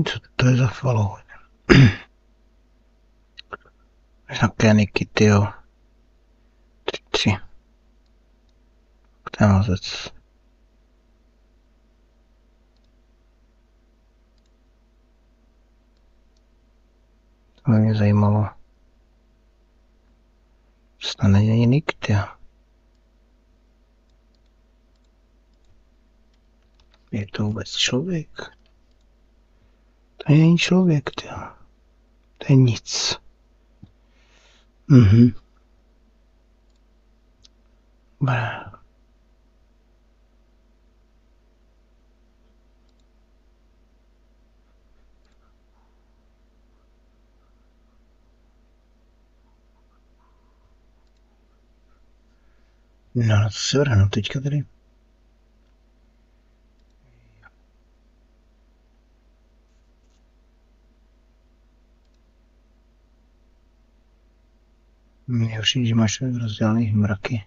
Co to je za follow? Nějaké niky, tyjo. 3. Ten mazec. To by mě zajímalo. Snad není nick, tyjo. Je to vůbec člověk? To není člověk, tyjo. To je nic. Dobré. No, to se vrhnu teďka tady. Nejhorší, že máš rozdělený mraky.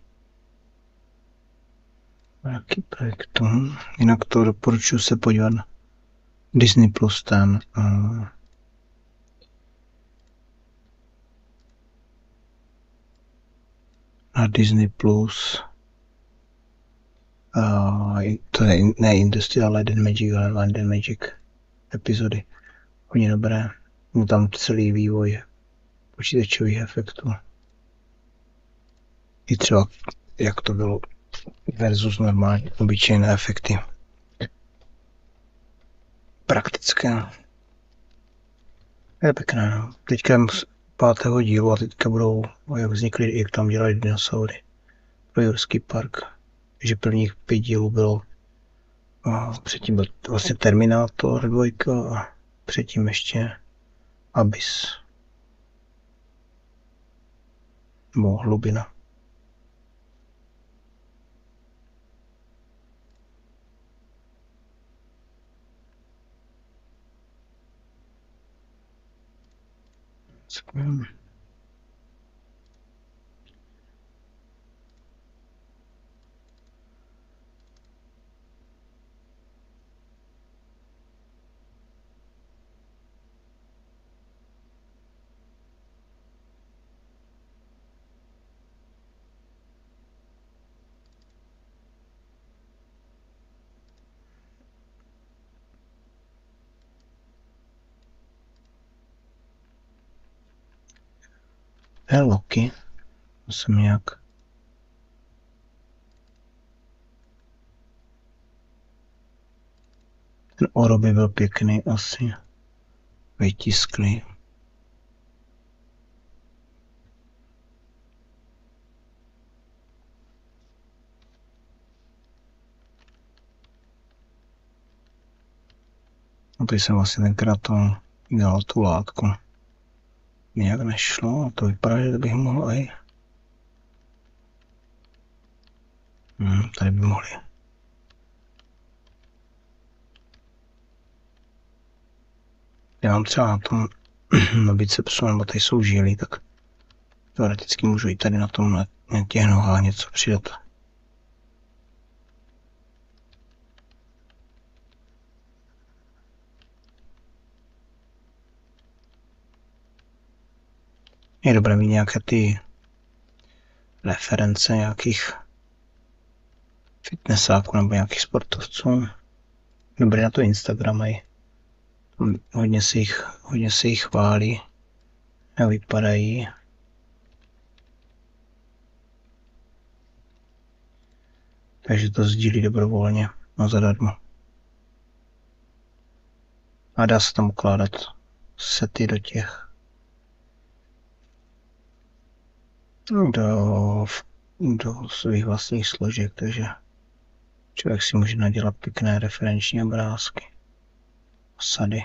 Mraky projektů. Jinak to doporučuji se podívat na Disney Plus ten. Na Disney Plus. To je ne Industrial Light and Magic, ale Light and Magic epizody. Hodně dobré. Byl tam celý vývoj počítačových efektů. I třeba jak to bylo versus normální obyčejné efekty. Praktické. Je pěkné, no. Teďka z 5. dílu a teďka budou, jak vznikly, jak tam dělali dinosaury pro Jurský park. Že prvních 5 dílů bylo, předtím byl vlastně Terminátor 2 a předtím ještě Abyss. Nebo Hlubina. Loki, to jsem nějak. Ten oro by byl pěkný asi. Vytisklý. No to jsem vlastně tenkrát to dělal tu látku. Nějak nešlo a to vypadá, že bych mohl i. Tady by mohli. Já mám třeba na tom na bicepsu, nebo tady jsou žíly, tak teoreticky můžu i tady na tom na těch nohách něco přidat. Je dobré mít nějaké ty reference nějakých fitnessáků nebo nějakých sportovců. Dobré na to Instagram mají. Hodně se jich chválí. Jak vypadají. Takže to sdílí dobrovolně a zadarmo. A dá se tam ukládat sety do těch do svých vlastních složek, takže člověk si může nadělat pěkné referenční obrázky, osady.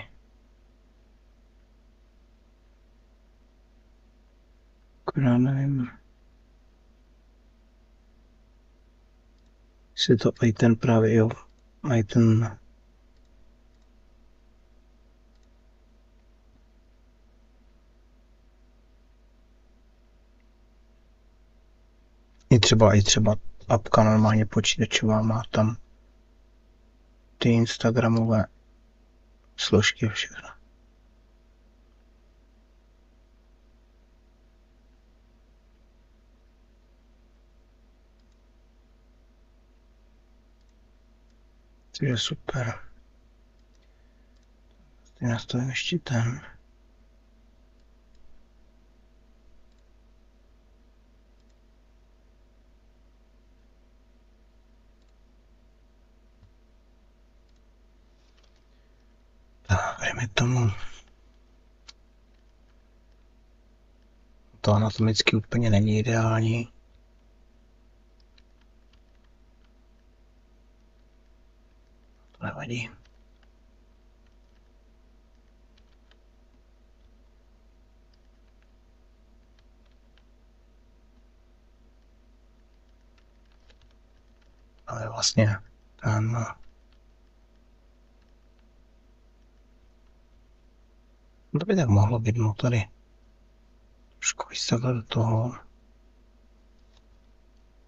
Akorát nevím, jestli to i ten právě, jo, i ten i třeba apka normálně počítačová má tam ty instagramové složky všechno. To je super. Teď nastavím ještě ten. Tak, dejme tomu. To anatomicky úplně není ideální. To nevadí. Ale vlastně ten to by tak mohlo být, no tady trošku víc takhle do toho.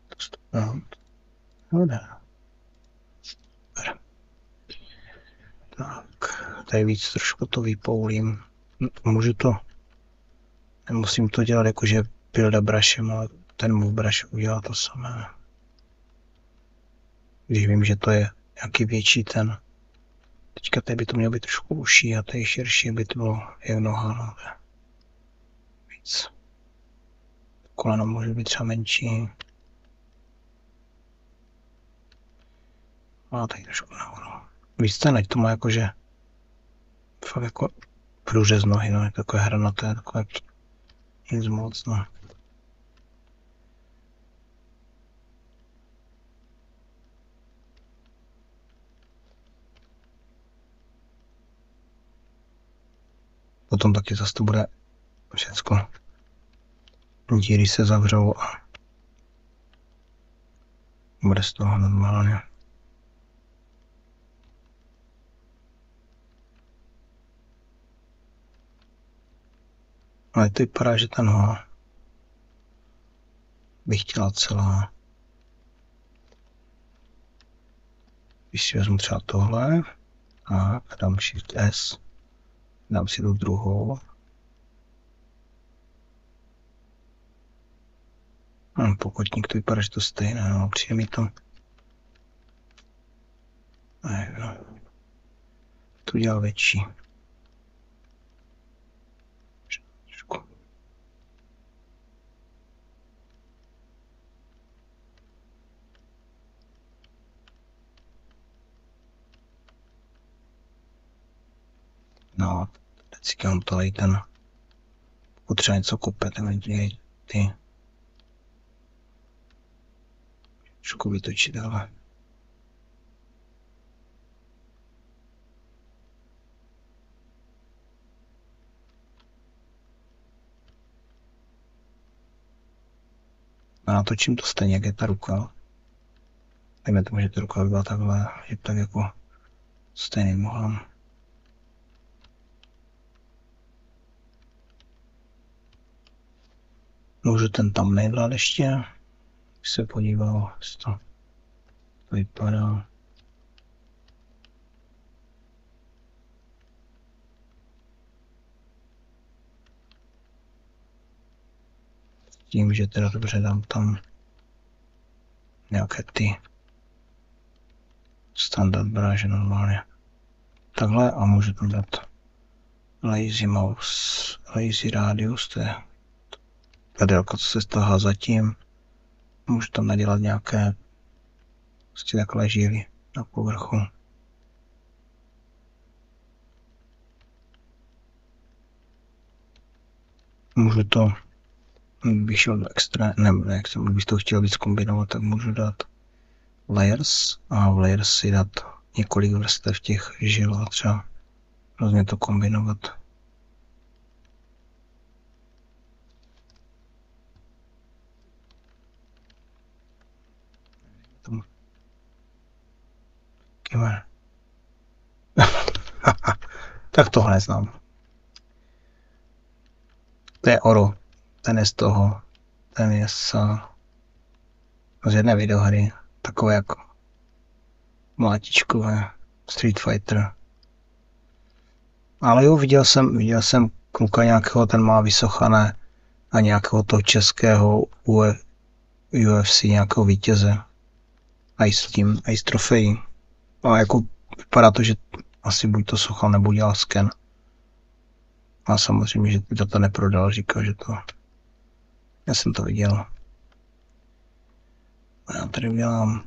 Dostupnout. No dá. Super. Tak, tady víc trošku to vypoulím. Můžu to, nemusím to dělat jakože builda brushem, ale ten move brush udělá to samé. Když vím, že to je nějaký větší ten. Teďka tady by to mělo být trošku užší a tady širší by to bylo jak noha. No. Víc. Koleno může být třeba menší. A tady trošku nahoru. Víc ten, ať to má jakože fakt jako průřez nohy, no, je takové hranaté, takové nic moc, no. Potom taky zase to bude všecko. Díry se zavřou a bude z toho normálně. Ale to vypadá, že ta noha bych chtěla celá. Když si vezmu třeba tohle a dám Shift S, dám si tu druhou. Pokotník to vypadá, že to stejné, no, přijde mi to. No. To udělal větší. No, teď si mám tady ten, pokud třeba něco kope, tak dělej ty. Trošku vytočit, ale. A natočím to stejně, jak je ta ruka. Dejme tomu, že ta ruka by byla takhle, že tak jako stejným mohlem. Můžu ten thumbnail dát ještě, když se podíval, jak to vypadá. Tím, že teda dobře dám tam nějaké ty standard bráže normálně. Takhle a můžu tam dát lazy mouse, lazy radius, to je ta délka, co se stahá zatím. Můžu tam nadělat nějaké prostě takhle žíly na povrchu. Můžu to, bych šel do extra, ne, jak jsem bych to chtěl víc kombinovat, tak můžu dát layers a v layers si dát několik vrstev těch žil a třeba různě to kombinovat. Tak tohle neznám. To je Oro. Ten je z toho. Ten je z jedné videohry. Takové jako mlátičkové Street Fighter. Ale jo, viděl jsem kluka nějakého, ten má vysochané a nějakého toho českého UFC, nějakého vítěze. A i s trofejí. A jako vypadá to, že asi buď to sochal, nebo dělal sken. A samozřejmě, že to neprodal, říkal, že to... Já jsem to viděl. A já tady udělám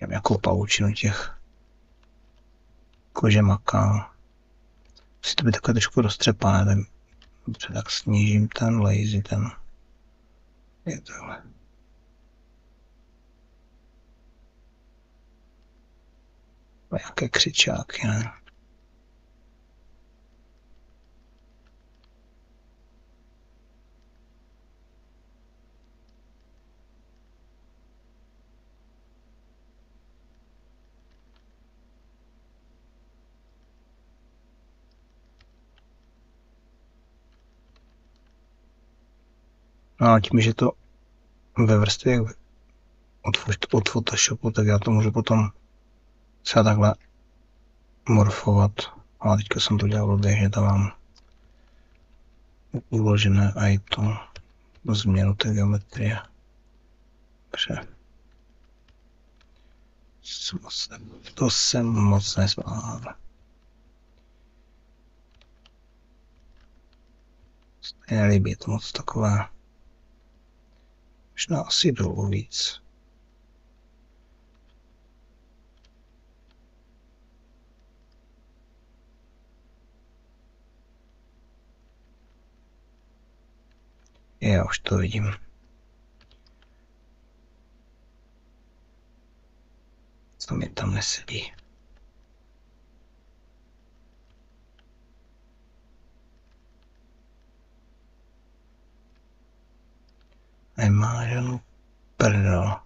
nějakou pavučinu těch kože maká. Musí to být takové trošku roztřepané, tak dobře, tak snížím ten lazy, ten je takhle. A jaké křičáky, ne? No a tím, že to ve vrstvě od Photoshopu, tak já to můžu potom třeba takhle morfovat. A teďka jsem to dělal blbě, že tam mám uložené a i tu změnu té geometrie. Dobře. To jsem moc nezvládl. Nelíbí je to moc takové. Možná asi dolů víc. Já už to vidím. Co mi tam nesedí. Nemá žádnou prdel.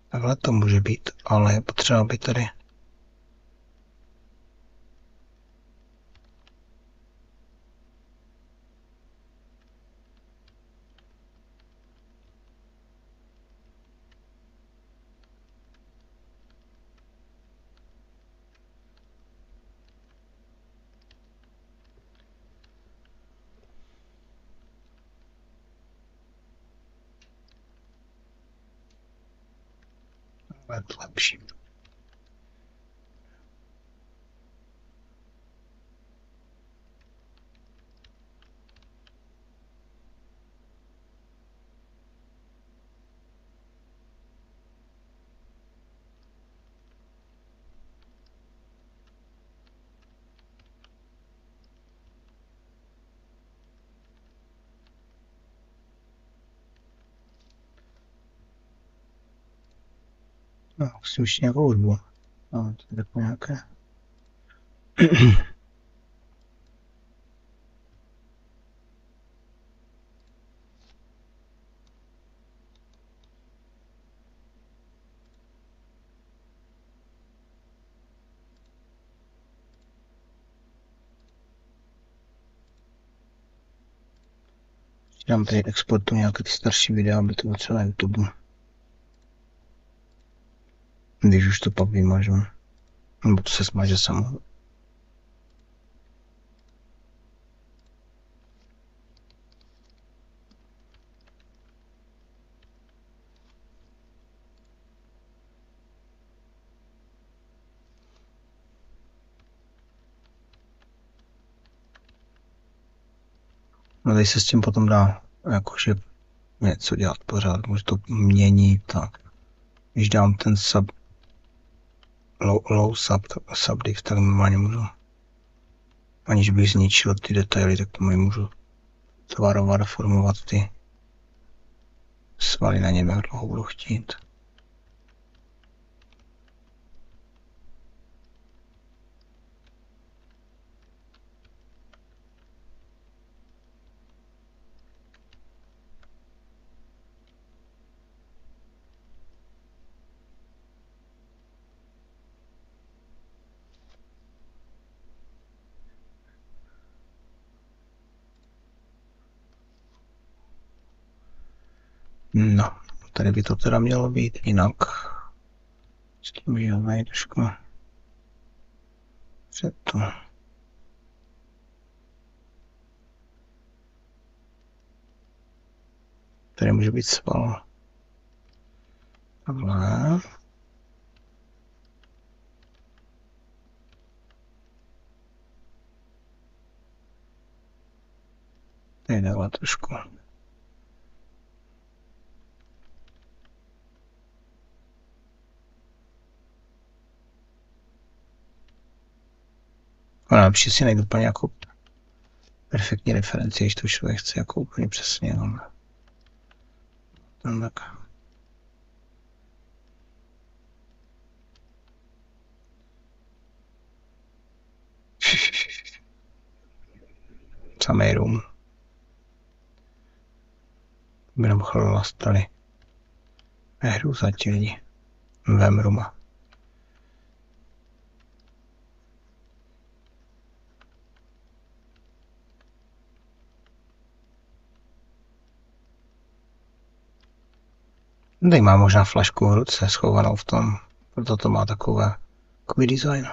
Takhle to může být, ale je potřeba, aby tady bude to lepší. No, musím ještě nějakou hudbu. No, to je takové nějaké. Dám tady exportu nějaké ty starší videa, aby to bylo třeba na YouTube. Když už to pak vymažu. Nebo to se smaže samo. No tady se s tím potom dá jakože něco dělat pořád, může to měnit tak. Když dám ten low subdiv, tak normálně můžu, aniž bych zničil ty detaily, tak tomu můžu tvarovat a formovat ty svaly na něm, jak dlouho budu chtít. No, tady by to teda mělo být jinak. S tím můžeme jít trošku před to. Tady může být sval. Takhle. Tady takhle trošku. Ale lepší si najít úplně jako perfektní referenci, když to člověk chce jako úplně přesně. No. Tak. Samý rum. By nám chlala stali. Nehru za ti lidi. Vem ruma. Tady má možná flašku v ruce schovanou v tom. Proto to má takový design.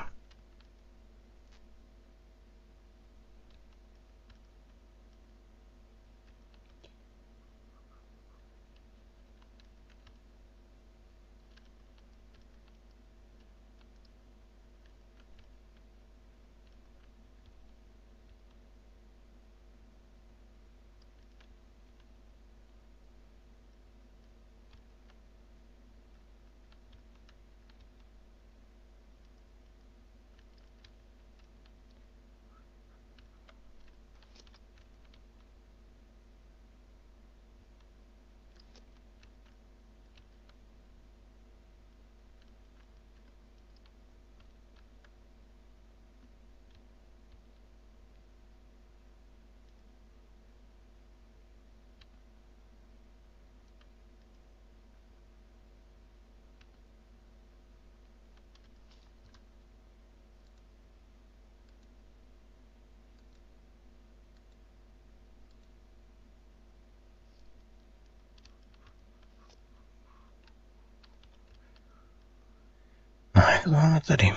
No, jak to máme tady?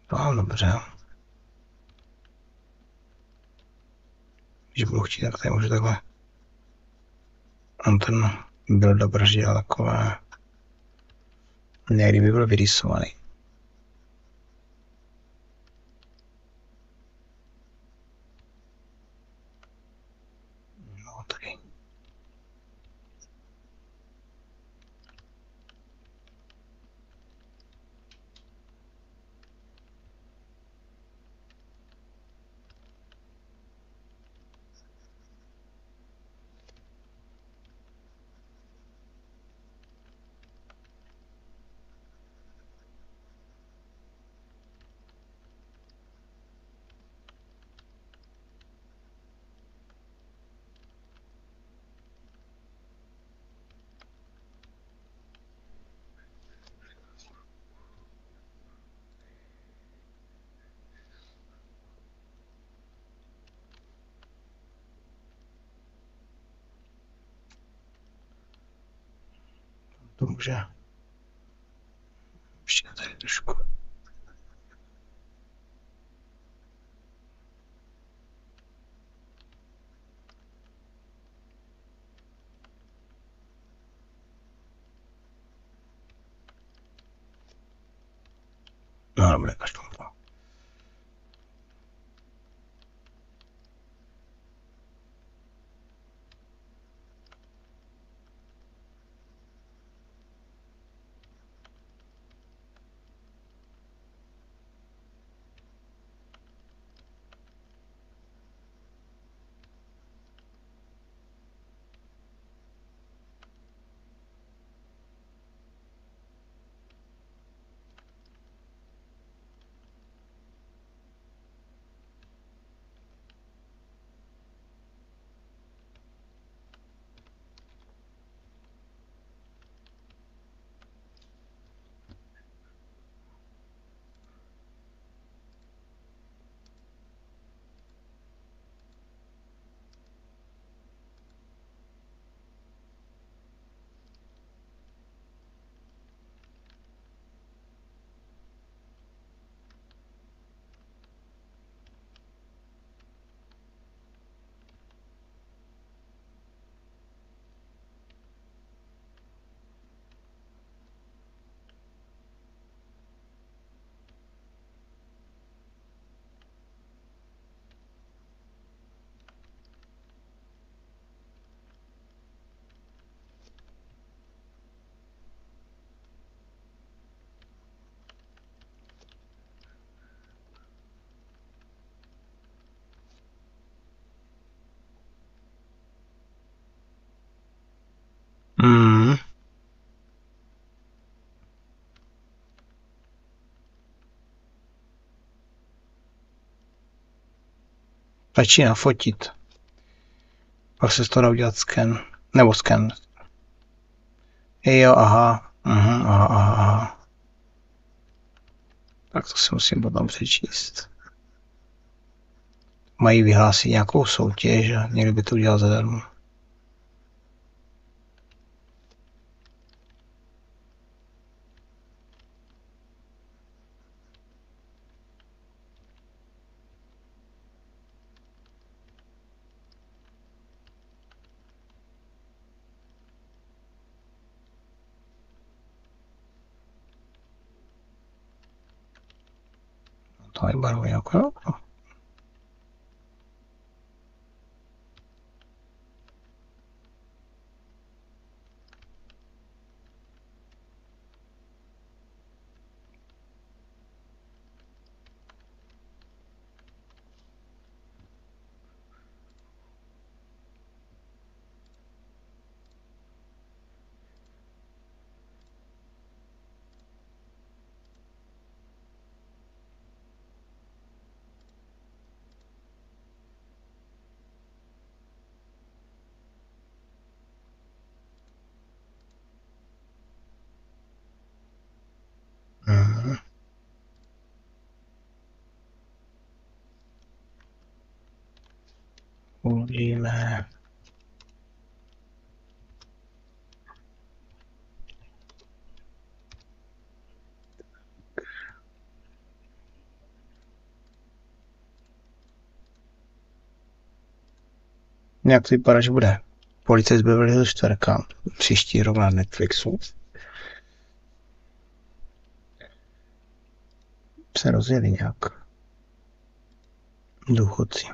To mám dobře. Když budu chtít, tak tady můžu takhle. On ten byl dobře, ale takové. Někdy by byl vyrysovaný. No, tady. To může. Ještě tady trošku. No, dobré, kašlu to. Začíná fotit. Pak se z toho dá udělat sken. Nebo sken. Jo, aha. Aha. Tak to si musím potom přečíst. Mají vyhlásit nějakou soutěž a někdo by to udělal zadarmo. To je barvu jako. Uvidíme. Jak to vypadá, že bude Policie z Beverly Hills 4 příští rok na Netflixu. Se rozjeli nějak důchodci.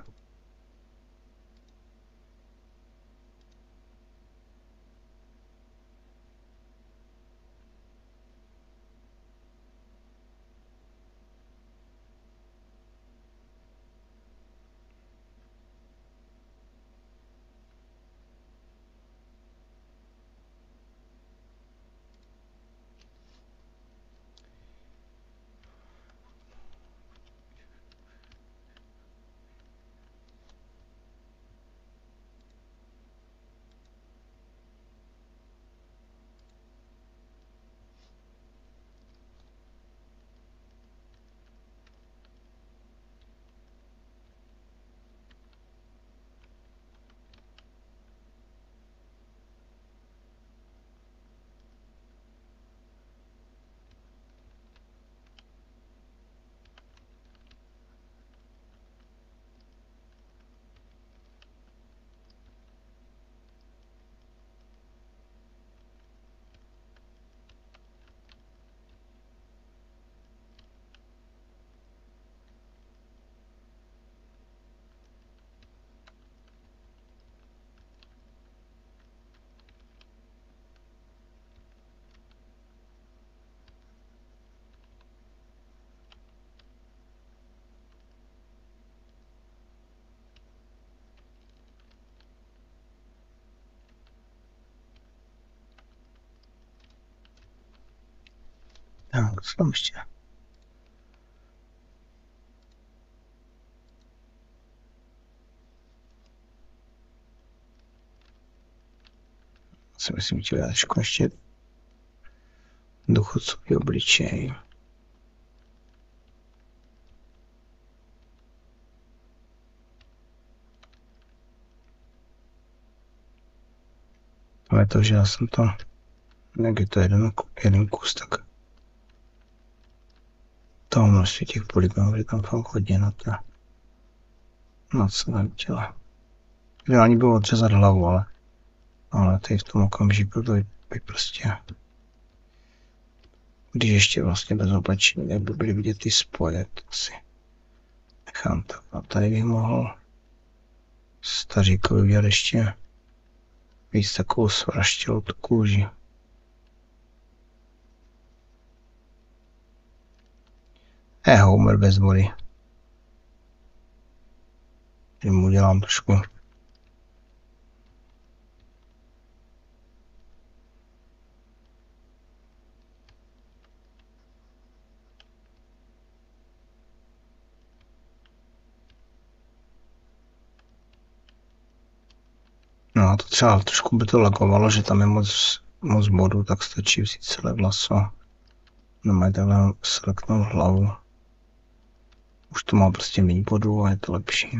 Tak, co tam ještě? Si myslím, že já ještě důchodcový obličej. Ale to, že já jsem to, jak je to jeden kus, tak toho množství těch polygonů, že tam fakt hodně na to. No co tam dělá. Ideální bylo odřezat hlavu, ale tady v tom okamžiku to by prostě, když ještě vlastně bez oblečení, jak by byly vidět ty spoje, to si nechám tak. A tady bych mohl staříkovi udělat ještě víc takovou svraštělou tu kůži. Homer bez vody. Že mu udělám trošku No a to třeba trošku by to lagovalo, že tam je moc bodů, tak stačí vzít celé vlaso. No takhle seleknout hlavu. Už to má prostě méně bodů a je to lepší.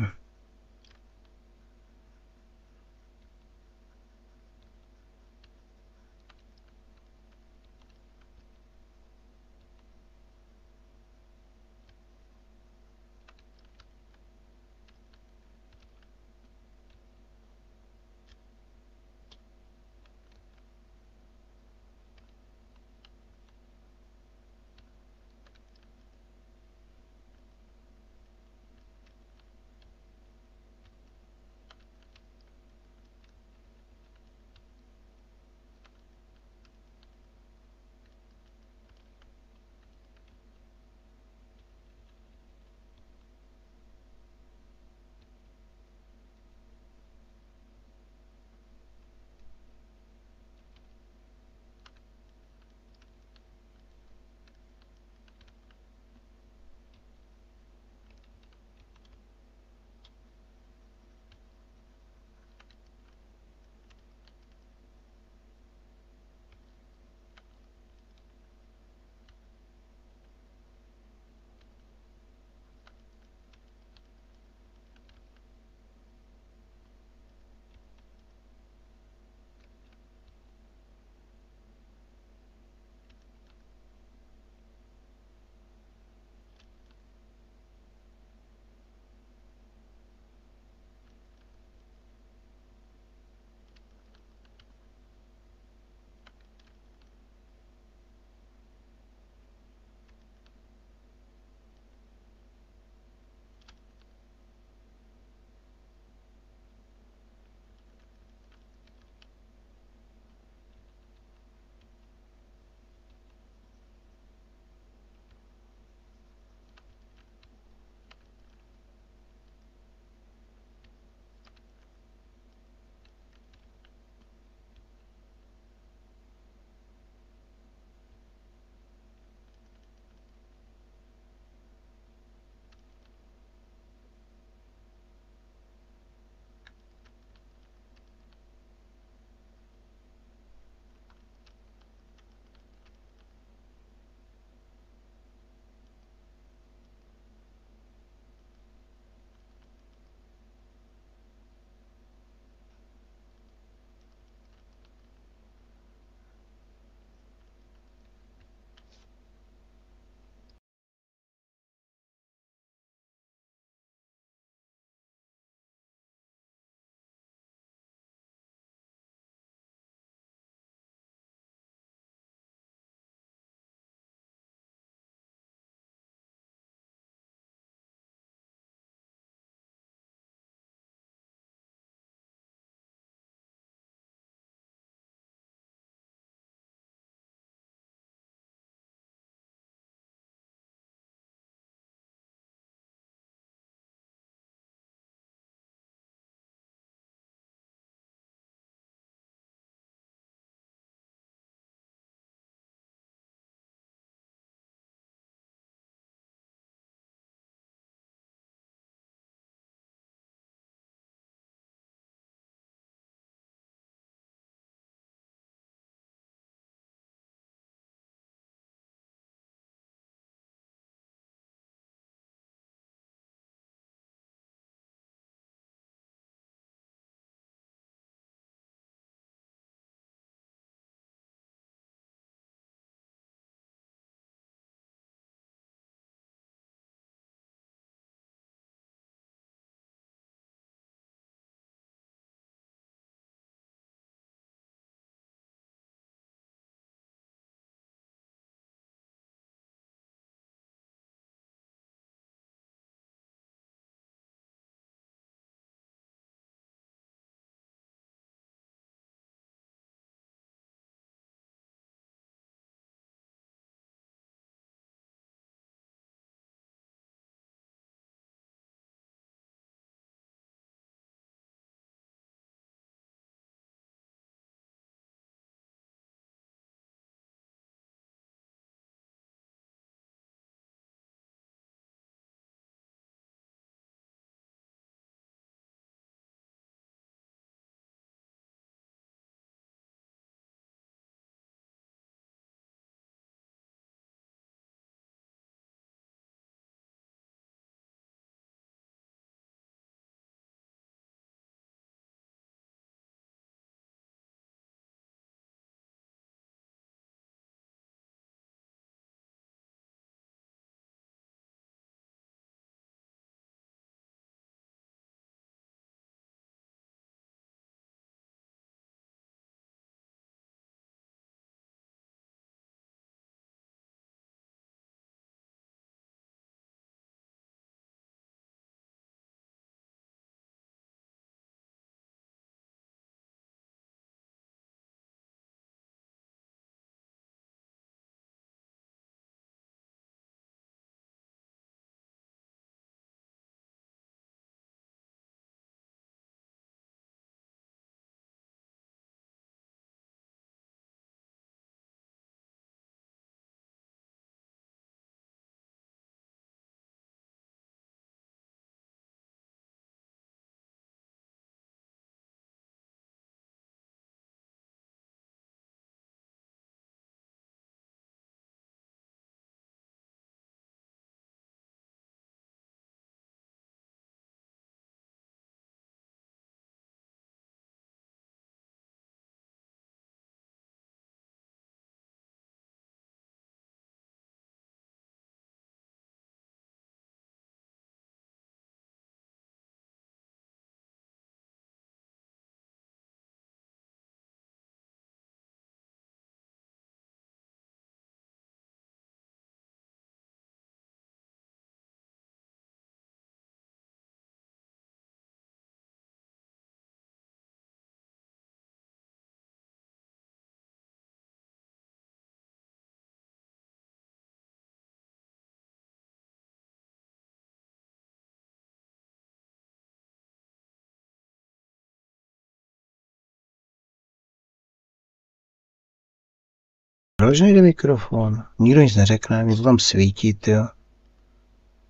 Proč nejde mikrofon? Nikdo nic neřekne, mě to tam svítí, tyjo.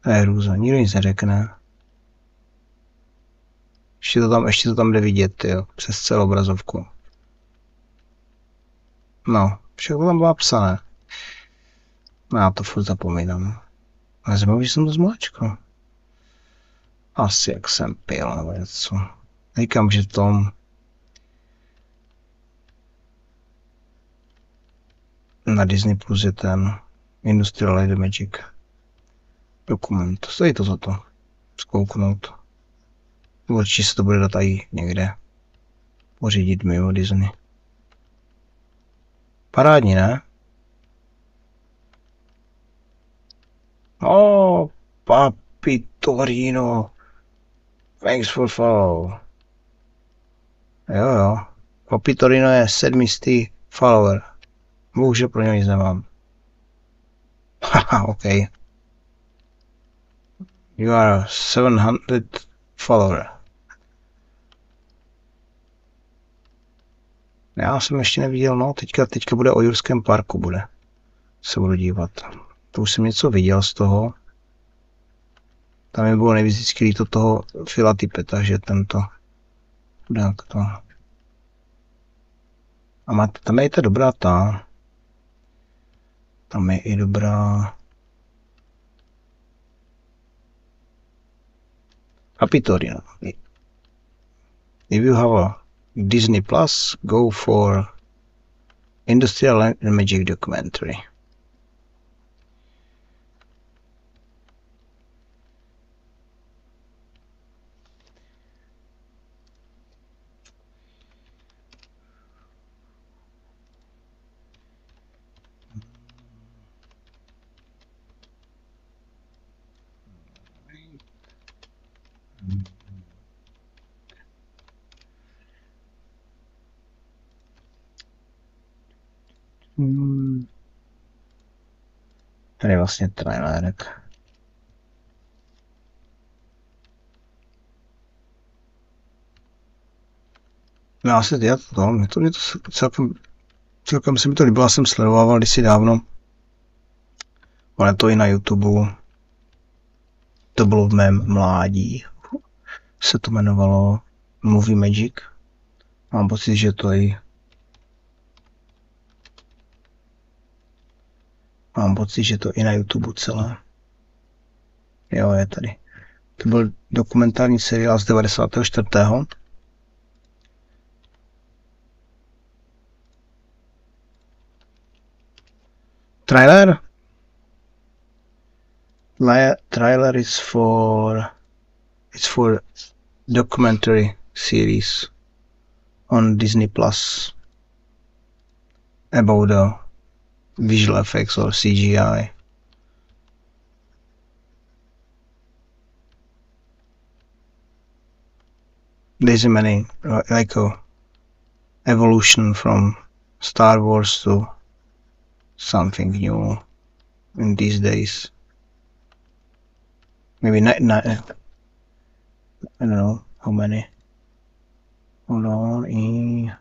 To je hrůza, nikdo nic neřekne. Ještě to tam jde vidět, jo, přes celou obrazovku. No, všechno tam bylo psané. No, já to furt zapomínám. Ale zajímavé, že jsem to zmáčkl. Asi jak jsem pil nebo něco. Říkám, že Tom na Disney Plus je ten Industrial Light and Magic dokument. Stojí to za to. Zkouknout. Určitě se to bude dát i někde pořídit mimo Disney. Parádní, ne? Oh, papi Torino. Thanks for follow. Jo. Papi Torino je 7. follower. Bohužel pro něj nic nemám. Haha, OK. You are 700 follower. Já jsem ještě neviděl, no, teďka bude o Jurském parku, bude. Se budu dívat. To už jsem něco viděl z toho. Tam mi bylo nejvíc vždycky líto toho Filatipeta, že tento. Tak to. A tam je i ta dobrá ta. Tam je i dobrá. Papi Torino. If you have a Disney Plus, go for Industrial Light and Magic documentary. Tady je vlastně trailerek. No já se dělat to, mě to celkem se mi to líbilo, já jsem sledoval kdysi dávno. Ale to i na YouTube. To bylo v mém mládí. Se to jmenovalo Movie Magic. Mám pocit, že to i na YouTube celé. Jo, je tady. To byl dokumentární seriál z 94. Trailer? Trailer is for documentary series on Disney Plus about the visual effects or CGI. There's many like a evolution from Star Wars to something new in these days. Maybe not I don't know how many. Hold on.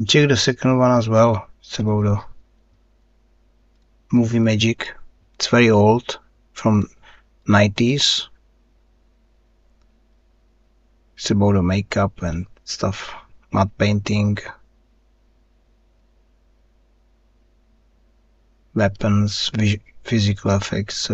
Check the second one as well. It's about the Movie Magic. It's very old, from 90s. It's about the makeup and stuff, matte painting, weapons, physical effects,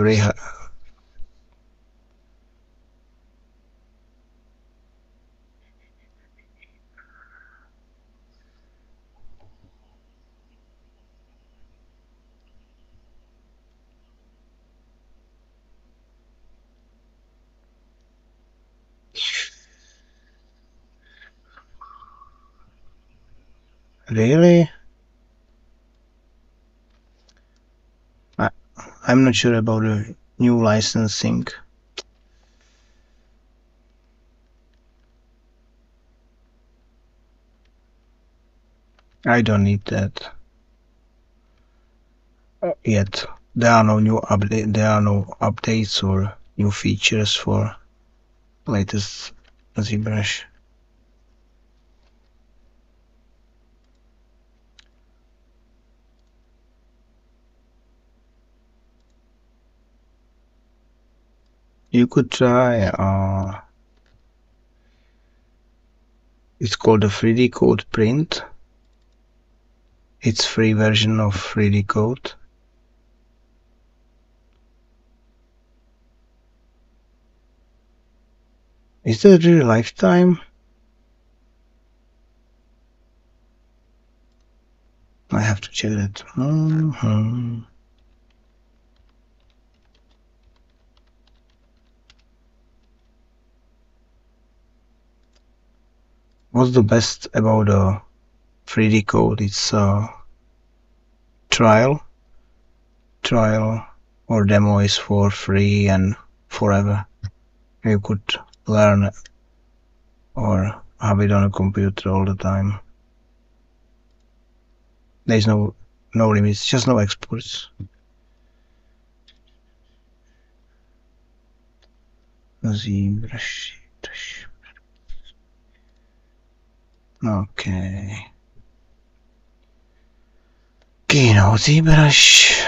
Really? I'm not sure about the new licensing. I don't need that. yet. There are no new update. There are no updates or new features for latest ZBrush. You could try. It's called a 3D Code Print. It's free version of 3D Code. Is that really lifetime? I have to check that. What's the best about a 3D Code? It's a trial or demo is for free and forever. You could learn or have it on a computer all the time. There's no limits, just no exports. ZBrush. Okay. Kino ZBrush.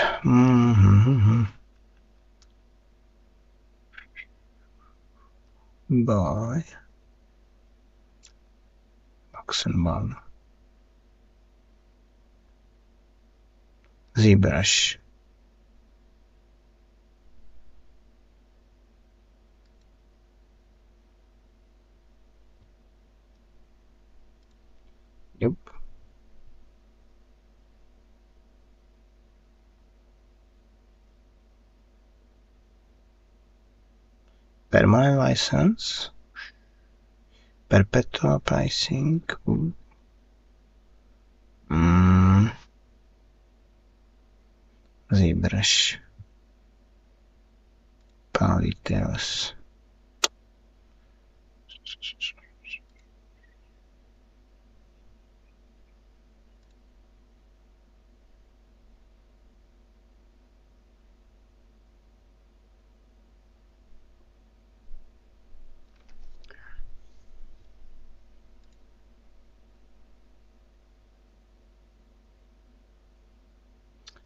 Bye. Oxenbahn. ZBrush. Yep. Permanent license. Perpetual pricing. ZBrush. Power details.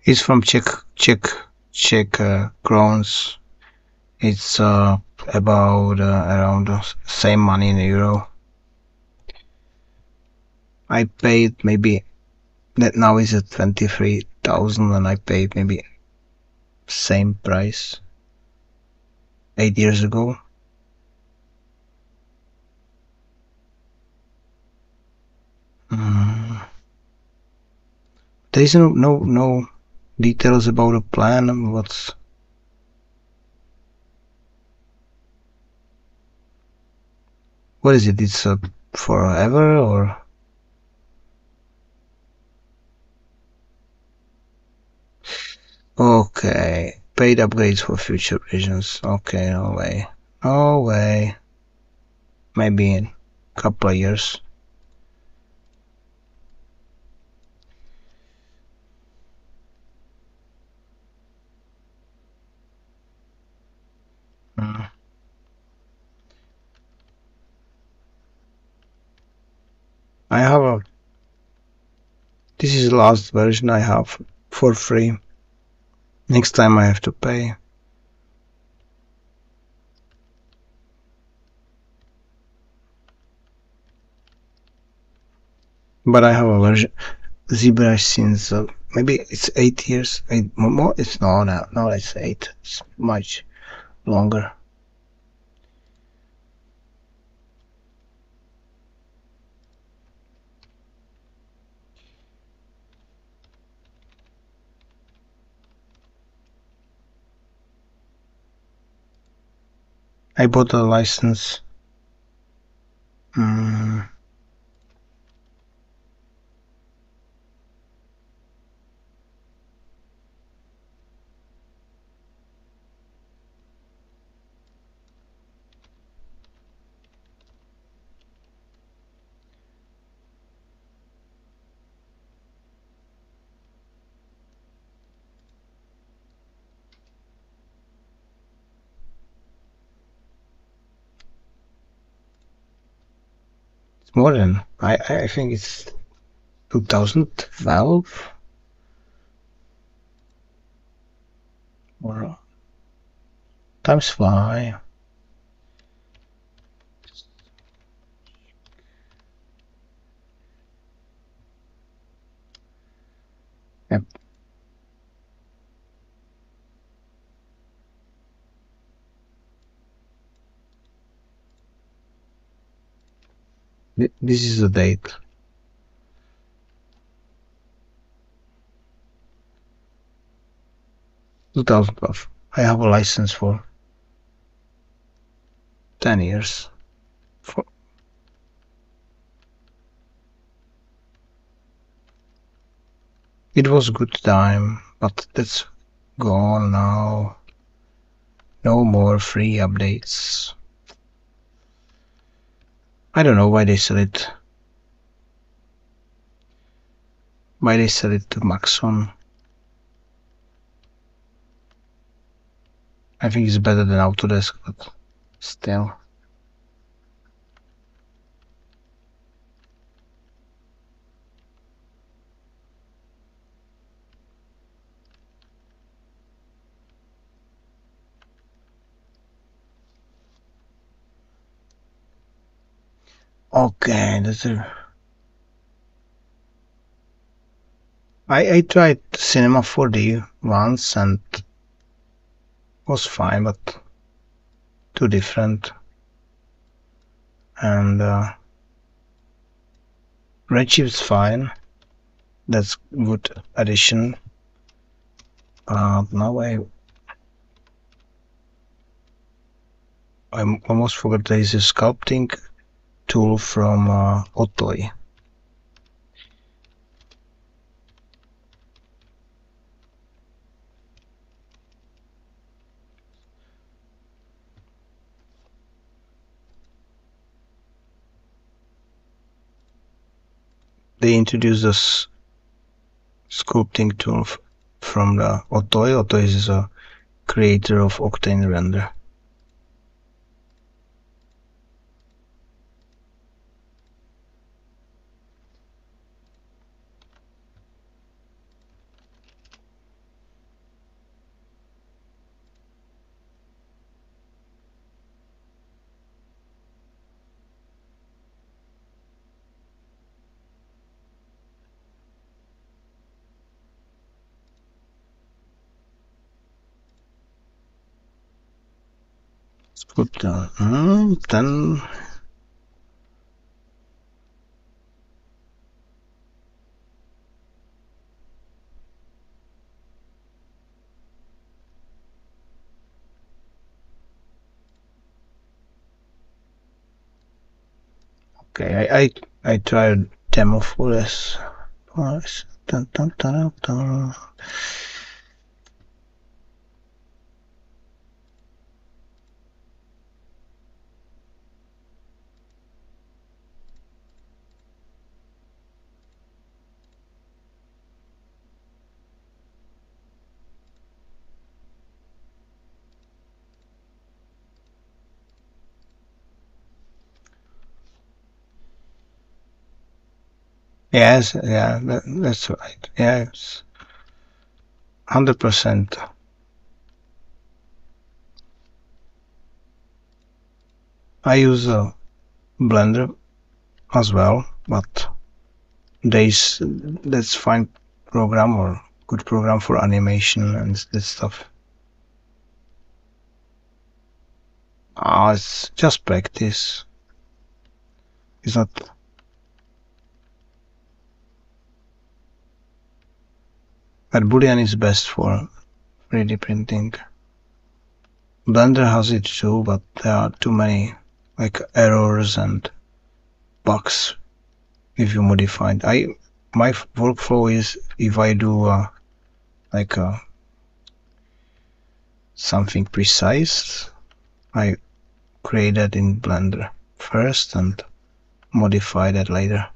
It's from Czech crowns. It's about around the same money in euro. I paid maybe that now is at 23,000 and I paid maybe same price 8 years ago. There is no details about a plan. What is it? It's forever or? Okay, paid upgrades for future versions. Okay, no way. Maybe in a couple of years. I have this is the last version I have for free. Next time I have to pay. But I have a version ZBrush since maybe it's 8 years. More? It's no, it's 8. It's much longer. I bought a license. more than I think it's 2012 or times fly. Yep. This is the date. 2012. I have a license for 10 years. It was good time, but that's gone now. No more free updates. I don't know why they sell it. Why they sell it to Maxon. I think it's better than Autodesk, but still. Okay, that's a... I tried Cinema 4D once and was fine, but too different. And Redshift's fine. That's good addition. Now I almost forgot there is a sculpting tool from Otoy. They introduced this sculpting tool from the Otoy. Otoy is a creator of Octane Render. Let's put then okay, I tried demo for this. Dun, dun, dun, dun. Yes, yeah, that's right. Yes, 100%. I use a Blender as well, but that's fine program or good program for animation and this stuff. It's just practice. It's not. But Boolean is best for 3D printing. Blender has it too, but there are too many like errors and bugs if you modify it. My workflow is if I do like something precise, I create that in Blender first and modify that later.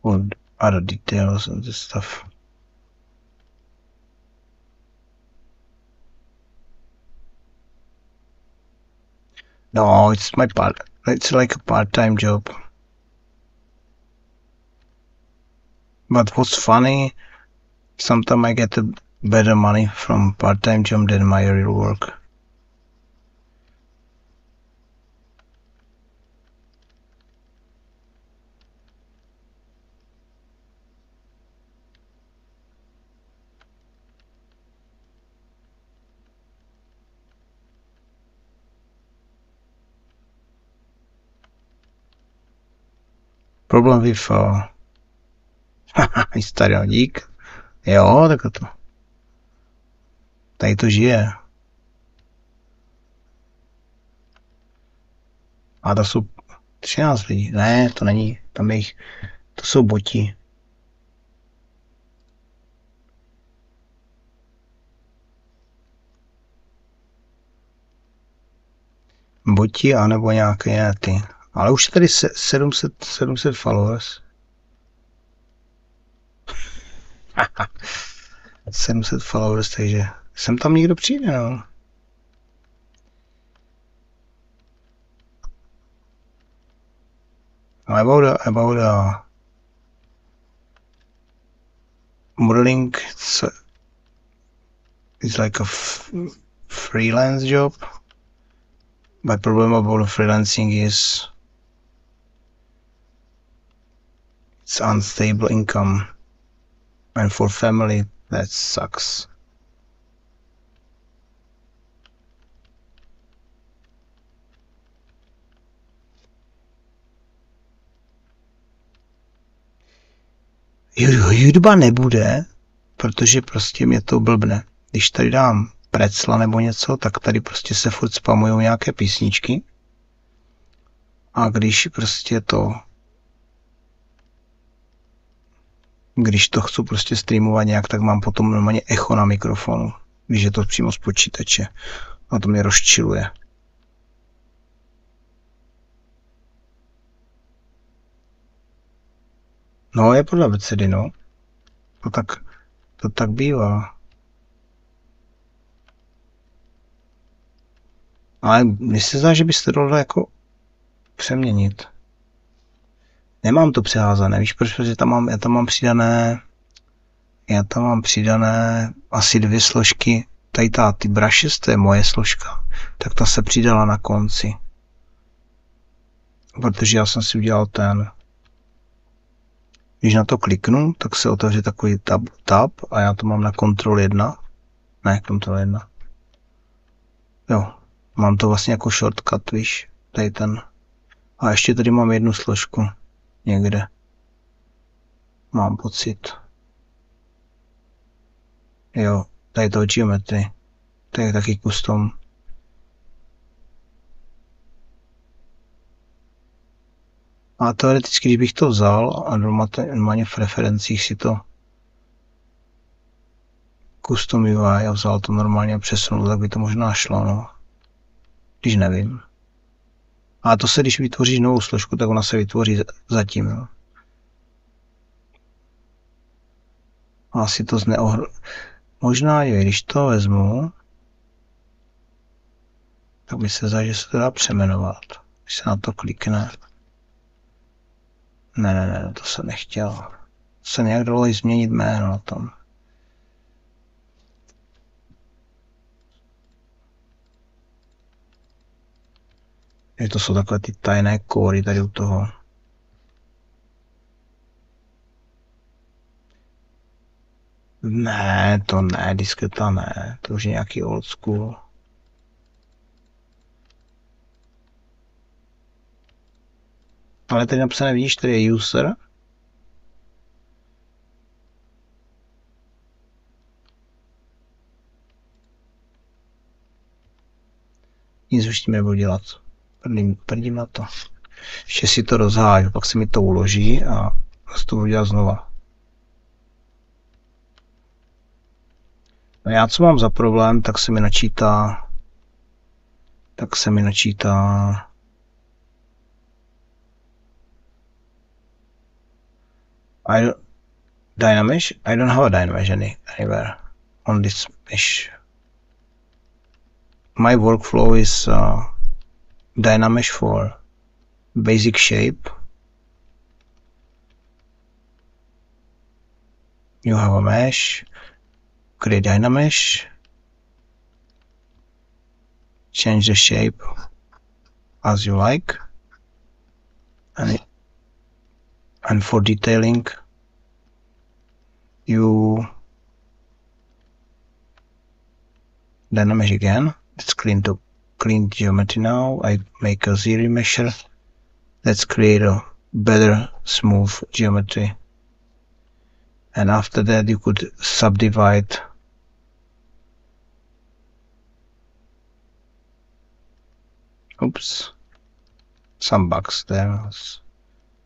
Or other details and this stuff. No, it's my part. It's like a part-time job. But what's funny, sometimes I get a better money from part-time job than my real work. Problém with starý dík. Jo, tak to. Tady to žije. A to jsou 13 lidí. Ne, to není. Tam jich. To jsou boti. Boti anebo nějaké ty. Ale už je tady 700 followers. 700 followers, takže sem tam někdo přijde, no. About modeling, it's like a freelance job. My problem about freelancing is it's unstable income, and for family that sucks. Hudba nebude, protože prostě mě to blbne. Když tady dám precla nebo něco, tak tady prostě se furt spamujou nějaké písničky. A když prostě když to chci prostě streamovat nějak, tak mám potom normálně echo na mikrofonu, když je to přímo z počítače. A to mě rozčiluje. No, je podle abecedy, no. To tak bývá. Ale mně se zdá, že byste to dalo jako přeměnit. Nemám to přeházané, víš proč? Protože já tam mám přidané asi 2 složky. Tady ty brushes, to je moje složka. Tak ta se přidala na konci. Protože já jsem si udělal když na to kliknu, tak se otevře takový tab a já to mám na Ctrl 1. Ne, Ctrl 1. Jo, mám to vlastně jako shortcut, víš, tady ten. A ještě tady mám jednu složku někde. Mám pocit. Jo, tady to geometry. To je taky custom. A teoreticky, když bych to vzal a normálně v referencích si to custom UI a vzal to normálně a přesunul, tak by to možná šlo, no. Když nevím. A to se, když vytvoříš novou složku, tak ona se vytvoří zatím, no. Asi to možná je, když to vezmu, tak by se zdá, že se to dá přeměnovat. Když se na to klikne. Ne, to jsem nechtěl. Se nějak dalo i změnit jméno na tom. Že to jsou takové ty tajné kódy tady u toho. Ne, to ne, disketa ne, to už je nějaký old school. Ale tady napsané, vidíš, tady je user. Nic už tím nebudu dělat. Prdím na to. Ještě si to rozháju, pak se mi to uloží a zase to budu dělat znova. No já co mám za problém, tak se mi načítá Dynamesh? I don't have a Dynamesh anywhere on this mesh. My workflow is Dynamesh for basic shape. You have a mesh, create Dynamesh, change the shape as you like, and for detailing you Dynamesh again. Let's clean geometry now. I make a Z mesher. Let's create a better smooth geometry. And after that you could subdivide oops, some bugs there.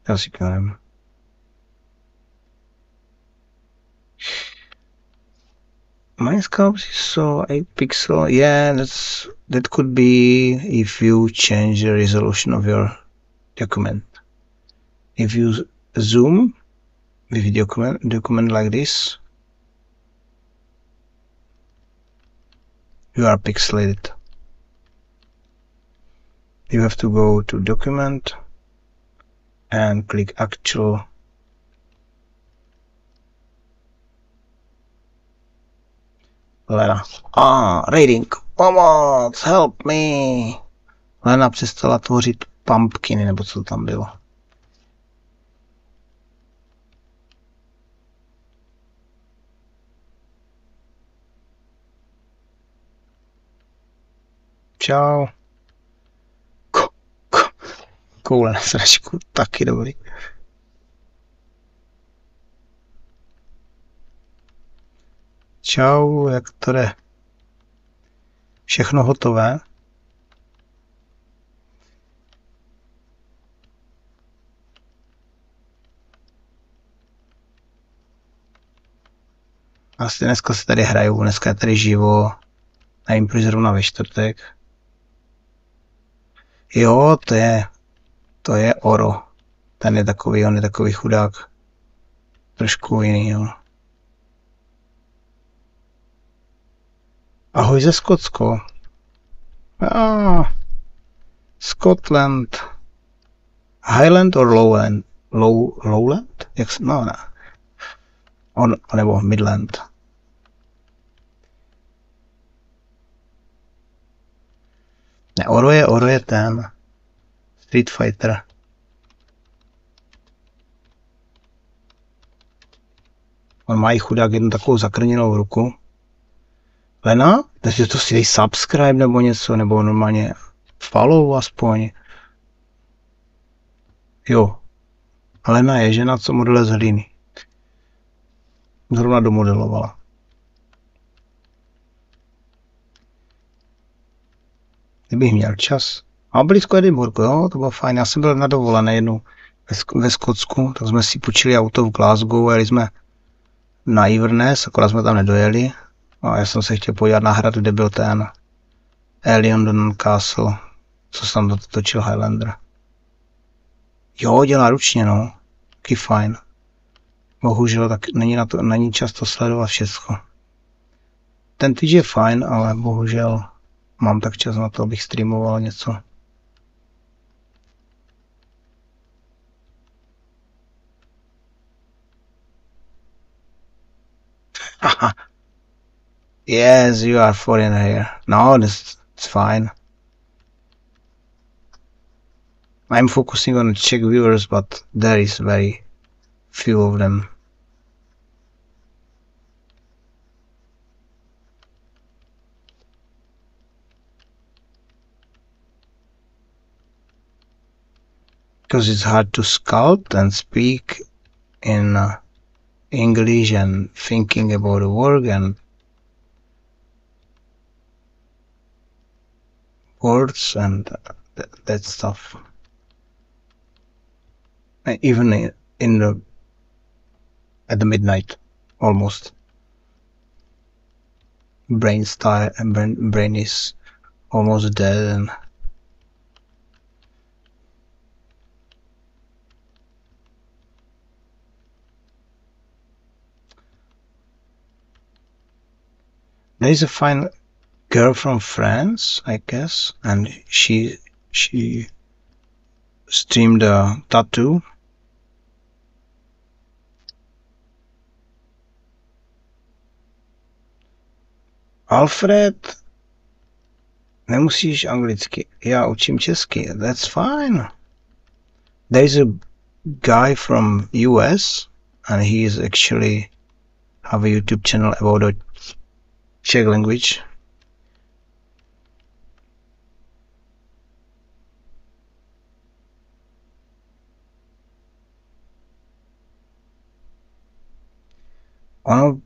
As you can Mindscope is so 8 pixel. Yeah, that could be if you change the resolution of your document. If you zoom with document like this, you are pixelated. You have to go to document and click actual. Lena. Reading. Pomoc, help me. Lena přestala tvořit pumpkiny, nebo co tam bylo. Čau. Koule na sračku, taky dobrý. Čau, jak to jde? Všechno hotové? Asi dneska se tady hraju, dneska je tady živo. Nevím, proč zrovna ve čtvrtek. Jo, to je Oro. Ten je takový, on je takový chudák. Trošku jiný, jo. Ahoj ze Skotsko. Scotland. Highland or Lowland? Lowland? No, ne. Nebo Midland. Ne, Oro je ten Street Fighter. On má i chudák jednu takovou zakrněnou ruku. Lena? Takže to si dej subscribe nebo něco, nebo normálně follow aspoň. Jo. Lena je žena, co modeluje z hlíny. Zrovna domodelovala. Kdybych měl čas. A blízko Edinburghu, jo, to bylo fajn. Já jsem byl na dovolené jednou ve Skotsku, tak jsme si půjčili auto v Glasgow a jeli jsme na Inverness, akorát jsme tam nedojeli. A já jsem se chtěl podívat na hrad, kde byl ten Eliondon Castle, co jsem tam točil Highlander. Jo, dělá ručně, no. Taky fajn. Bohužel tak není často sledovat všechno. Ten týž je fajn, ale bohužel mám tak čas na to, abych streamoval něco. Haha. Yes, you are foreigner here. No, it's fine. I'm focusing on Czech viewers, but there is very few of them. Because it's hard to sculpt and speak in English and thinking about the work and words and that stuff. Even at the midnight, almost. Brain is almost dead and there is a fine girl from France, I guess, and she She streamed a tattoo. Alfred, nemusíš anglicky. Já učím česky. That's fine. There's a guy from US and he is actually have a YouTube channel about the Czech language. Ono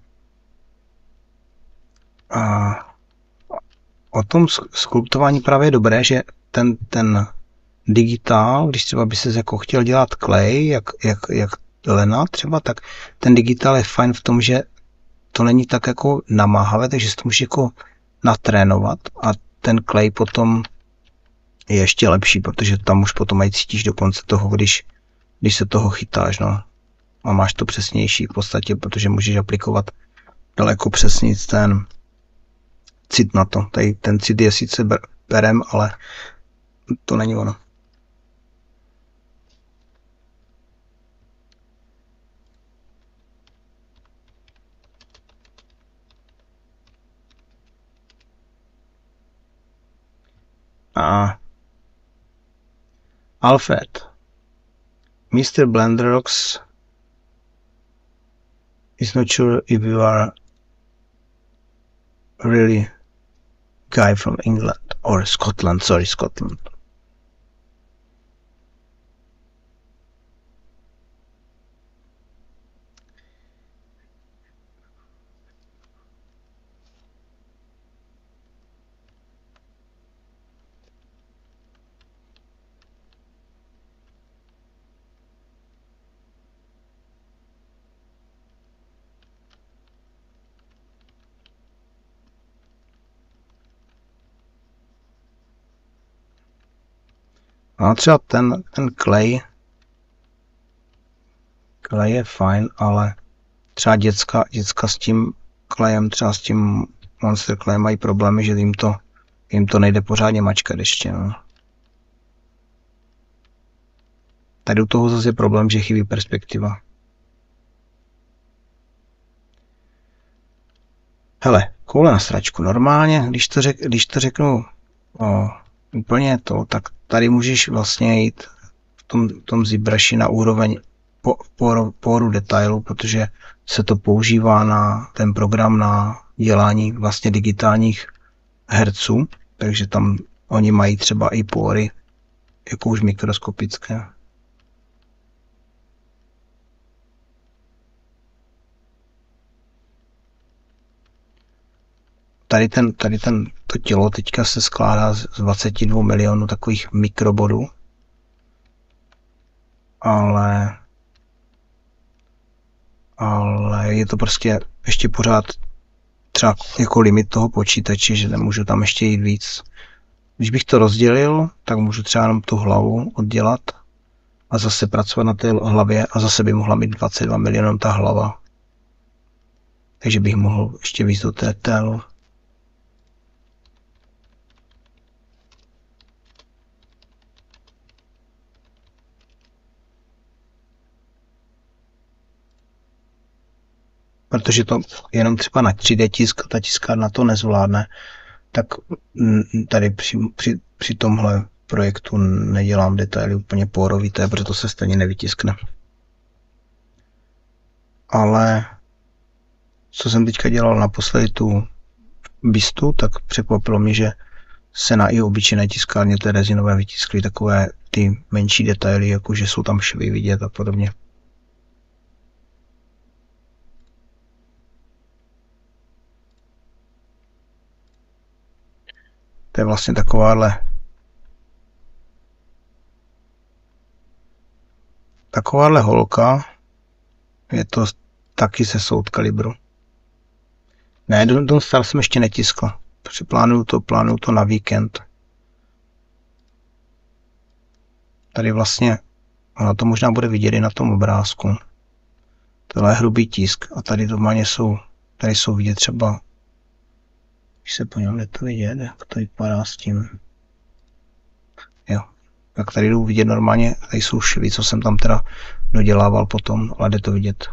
o tom skulptování právě je dobré, že ten digitál, když třeba by se jako chtěl dělat klej, jak lena třeba, tak ten digitál je fajn v tom, že to není tak jako namáhavé, takže se to může jako natrénovat a ten klej potom je ještě lepší, protože tam už potom aj cítíš do konce toho, když se toho chytáš, no. A máš to přesnější v podstatě, protože můžeš aplikovat daleko přesněji ten cit na to. Tady ten cit je sice perem, ale to není ono. Alfred, Mr. Blenderbox is not sure if you are really guy from England or Scotland. Sorry, Scotland. A třeba ten klej je fajn, ale třeba děcka s tím klejem, třeba s tím Monster klejem mají problémy, že jim to nejde pořádně mačkat ještě. No. Tady u toho zase je problém, že chybí perspektiva. Hele, koule na sračku. Normálně, když to řeknu úplně to, tak tady můžeš vlastně jít v tom ZBrushi na úroveň pohoru detailu, protože se to používá na ten program na dělání vlastně digitálních herců, takže tam oni mají třeba i pory jako už mikroskopické. To tělo teďka se skládá z 22 milionů takových mikrobodů, ale je to prostě ještě pořád třeba jako limit toho počítače, že nemůžu tam ještě jít víc. Když bych to rozdělil, tak můžu třeba jenom tu hlavu oddělat a zase pracovat na té hlavě a zase by mohla mít 22 milionů ta hlava. Takže bych mohl ještě víc do té detailu. Protože to jenom třeba na 3D tisk, ta tiskárna to nezvládne, tak tady při tomhle projektu nedělám detaily úplně porovité, protože to se stejně nevytiskne. Ale co jsem teďka dělal naposledy tu bistu, tak překvapilo mě, že se na i obyčejné tiskárně té rezinové vytiskly takové ty menší detaily, jako že jsou tam švy vidět a podobně. To je vlastně takováhle holka. Je to taky ze Sound Calibru. Ne, Don't Star jsem ještě netiskl. Plánuju to na víkend. Tady vlastně, ono to možná bude vidět i na tom obrázku. Tohle je hrubý tisk a tady normálně tady jsou vidět třeba, když se podívám, kde to vidět, jak to vypadá s tím. Jo. Tak tady jdu vidět normálně, tady jsou švy, co jsem tam teda dodělával potom, ale jde to vidět.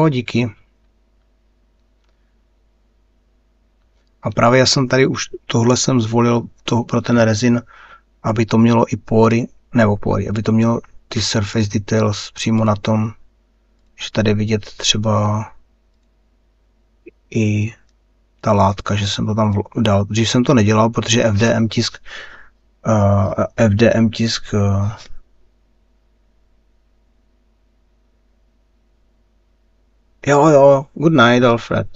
Díky. A právě já jsem tady už, tohle jsem zvolil pro ten rezin, aby to mělo i pory, aby to mělo ty surface details přímo na tom, že tady vidět třeba i ta látka, že jsem to tam dal. Dřív jsem to nedělal, protože FDM tisk jo, good night, Alfred.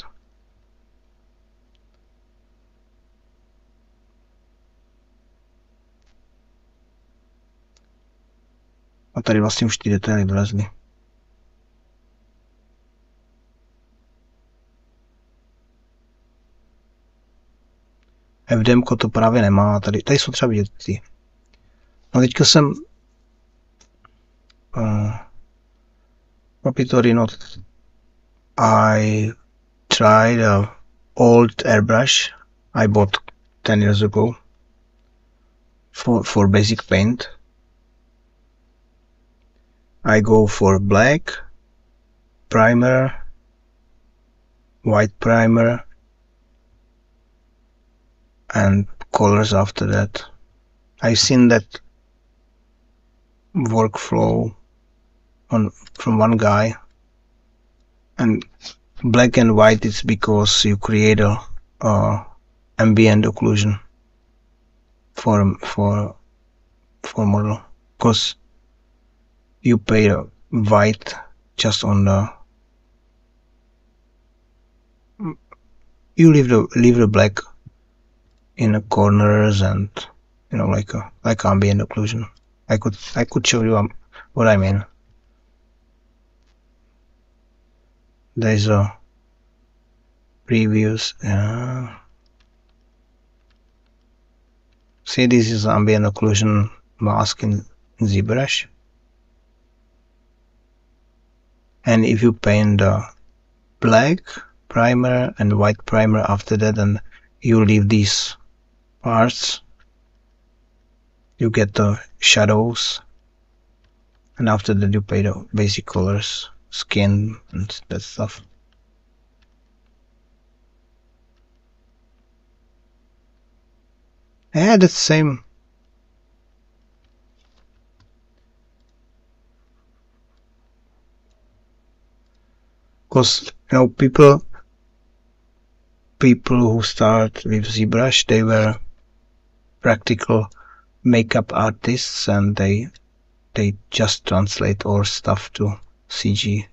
A tady vlastně už ty detaily vylezly. FDM to právě nemá, tady jsou třeba vidět ty. No teďka jsem Papitory not I tried a old airbrush I bought 10 years ago for basic paint. I go for black primer, white primer, and colors after that. I've seen that workflow from one guy, and black and white is because you create a ambient occlusion for model, because you pay white just on the, you leave the black in the corners, and you know, like ambient occlusion. I could show you what I mean. There's a previews. See, this is ambient occlusion mask in ZBrush. And if you paint the black primer and white primer after that, and you leave these parts, you get the shadows, and after that you paint the basic colors, skin and that stuff. Yeah, that's the same. Because you know, people who start with ZBrush, they were practical makeup artists, and they just translate all stuff to CG.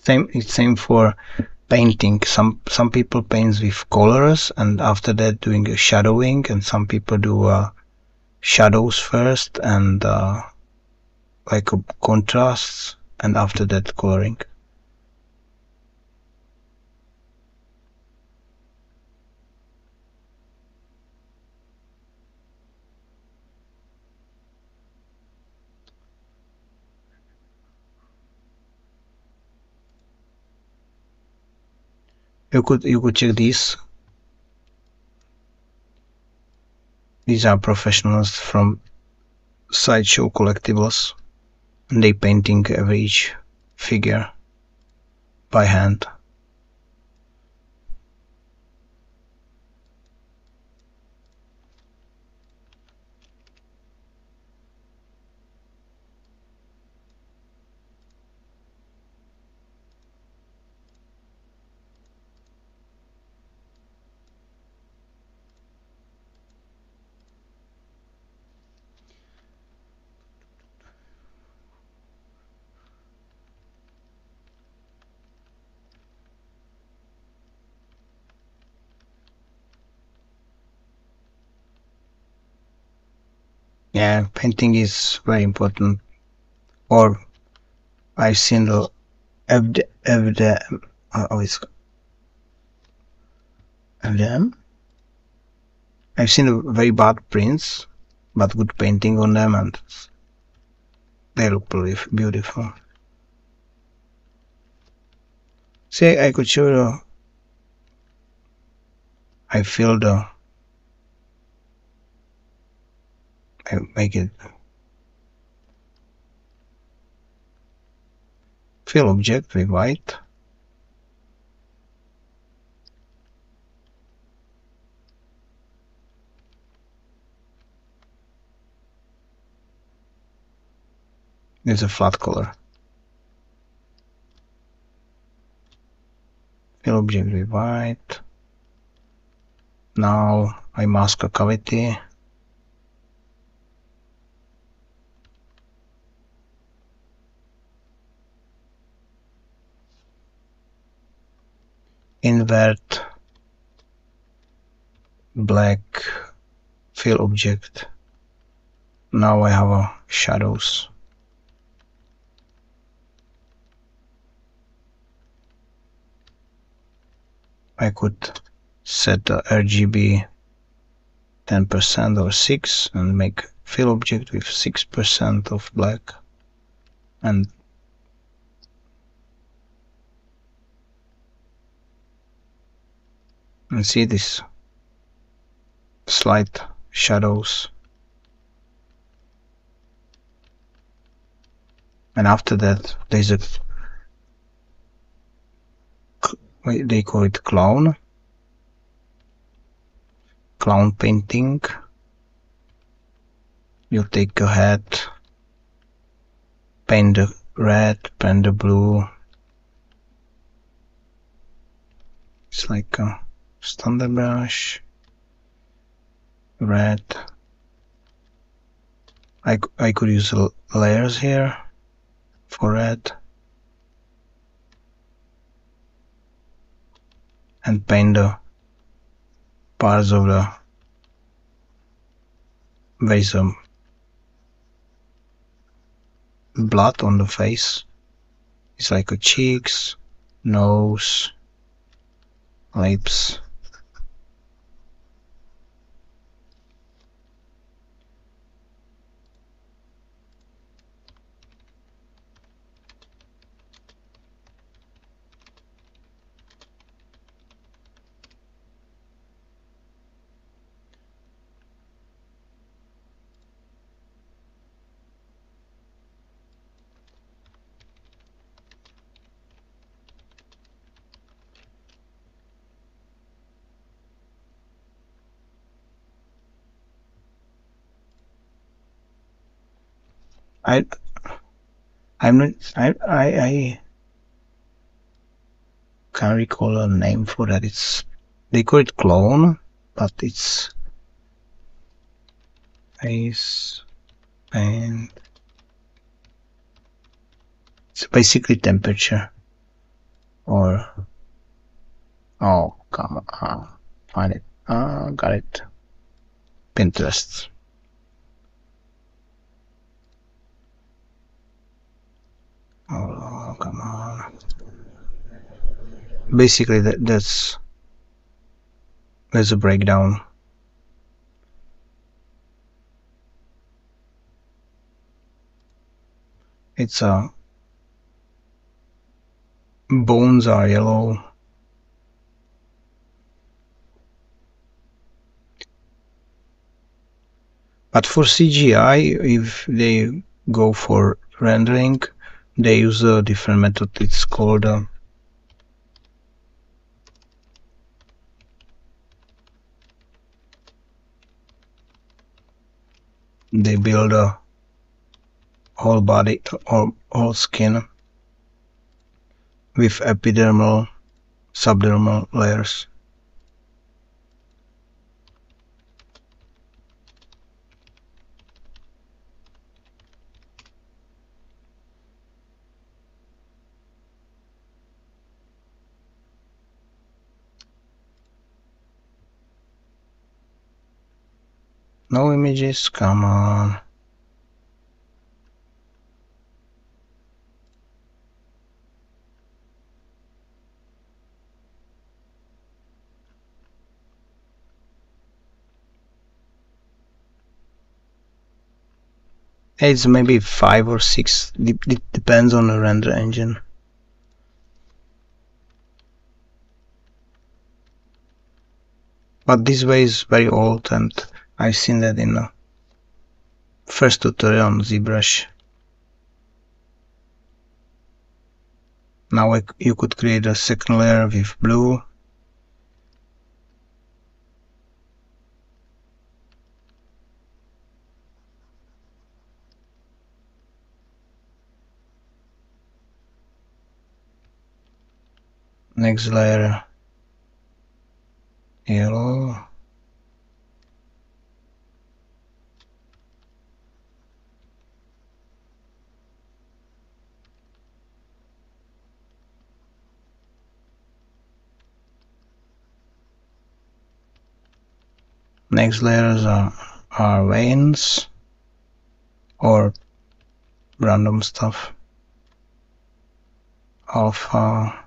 It's same for painting. Some people paint with colors and after that doing a shadowing, and some people do shadows first and like a contrasts, and after that coloring. You could check these. These are professionals from Sideshow Collectibles, and they painting each figure by hand. Yeah, painting is very important. Or I've seen the FDM, FDM. I've seen the very bad prints, but good painting on them, and they look really beautiful. See, I could show you. I fill the. I make it fill object with white. It's a flat color. Fill object with white. Now I mask a cavity. Invert black fill object. Now I have a shadows. I could set the RGB 10% or 6 and make fill object with 6% of black, and see this slight shadows. And after that there's a, they call it clown painting. You take a hat, paint the red, paint the blue. It's like a standard brush. Red. I could use layers here for red and paint the parts of the with some blood on the face. It's like a cheeks, nose, lips. I'm not I can't recall a name for that. It's, they call it clone, but it's face and it's basically temperature. Or oh, come on, find it. Got it. Pinterest. Oh, come on. Basically, that's a breakdown. It's bones are yellow. But for CGI, if they go for rendering, they use a different method. It's called they build a whole body or whole skin with epidermal, subdermal layers. No images, come on. It's maybe 5 or 6, it depends on the render engine. But this way is very old, and I've seen that in the first tutorial on ZBrush. Now you could create a second layer with blue. Next layer, yellow. Next layers are veins or random stuff. Alpha.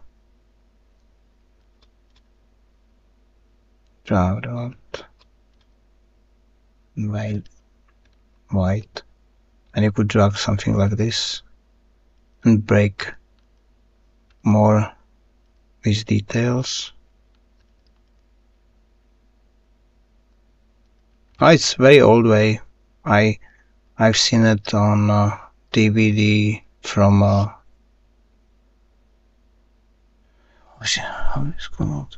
Drag it out. White. And you could drag something like this and break more these details. Oh, it's very old way. I've seen it on DVD from how is it called?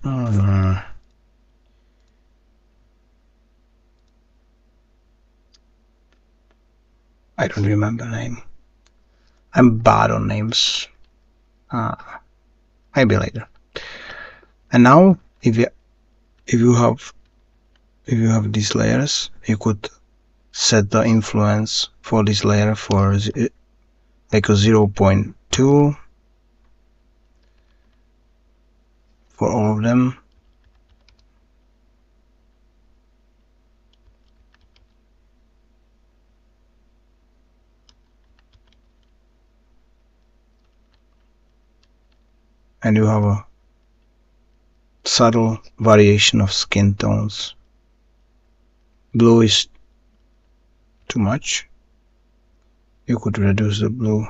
I don't remember the name. I'm bad on names. Maybe later. And now, if you have these layers, you could set the influence for this layer for like a 0.2 for all of them. And you have a subtle variation of skin tones. Blue is too much. You could reduce the blue.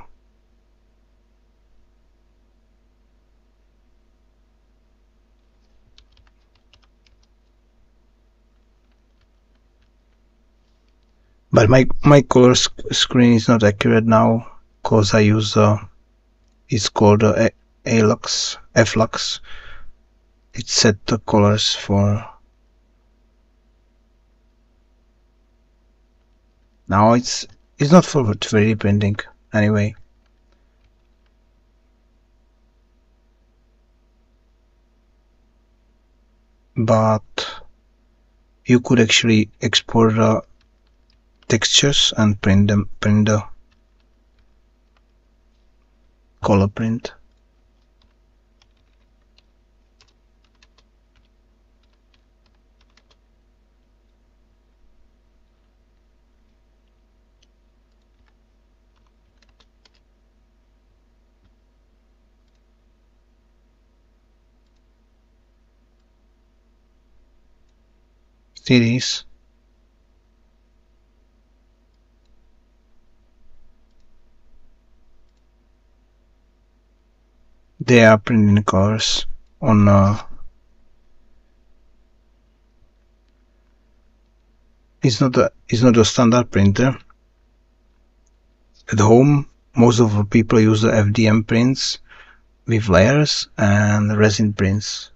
But my color screen is not accurate now because I use it's called Flux. It set the colors for. Now it's not for 3D printing anyway. But you could actually export the textures and print the color print. Series. They are printing colors on it's not a standard printer. At home, most of the people use the FDM prints with layers and resin prints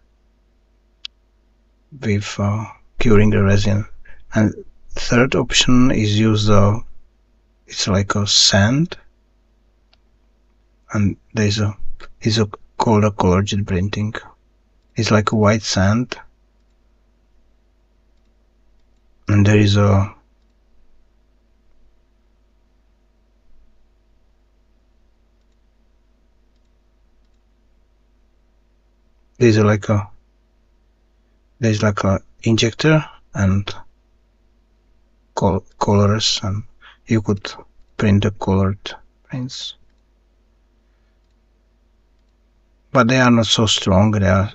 with curing the resin. And third option is use it's like a sand, and there's called a color jet printing. It's like a white sand, and there's like a injector, and colors, and you could print the colored prints. But they are not so strong, they are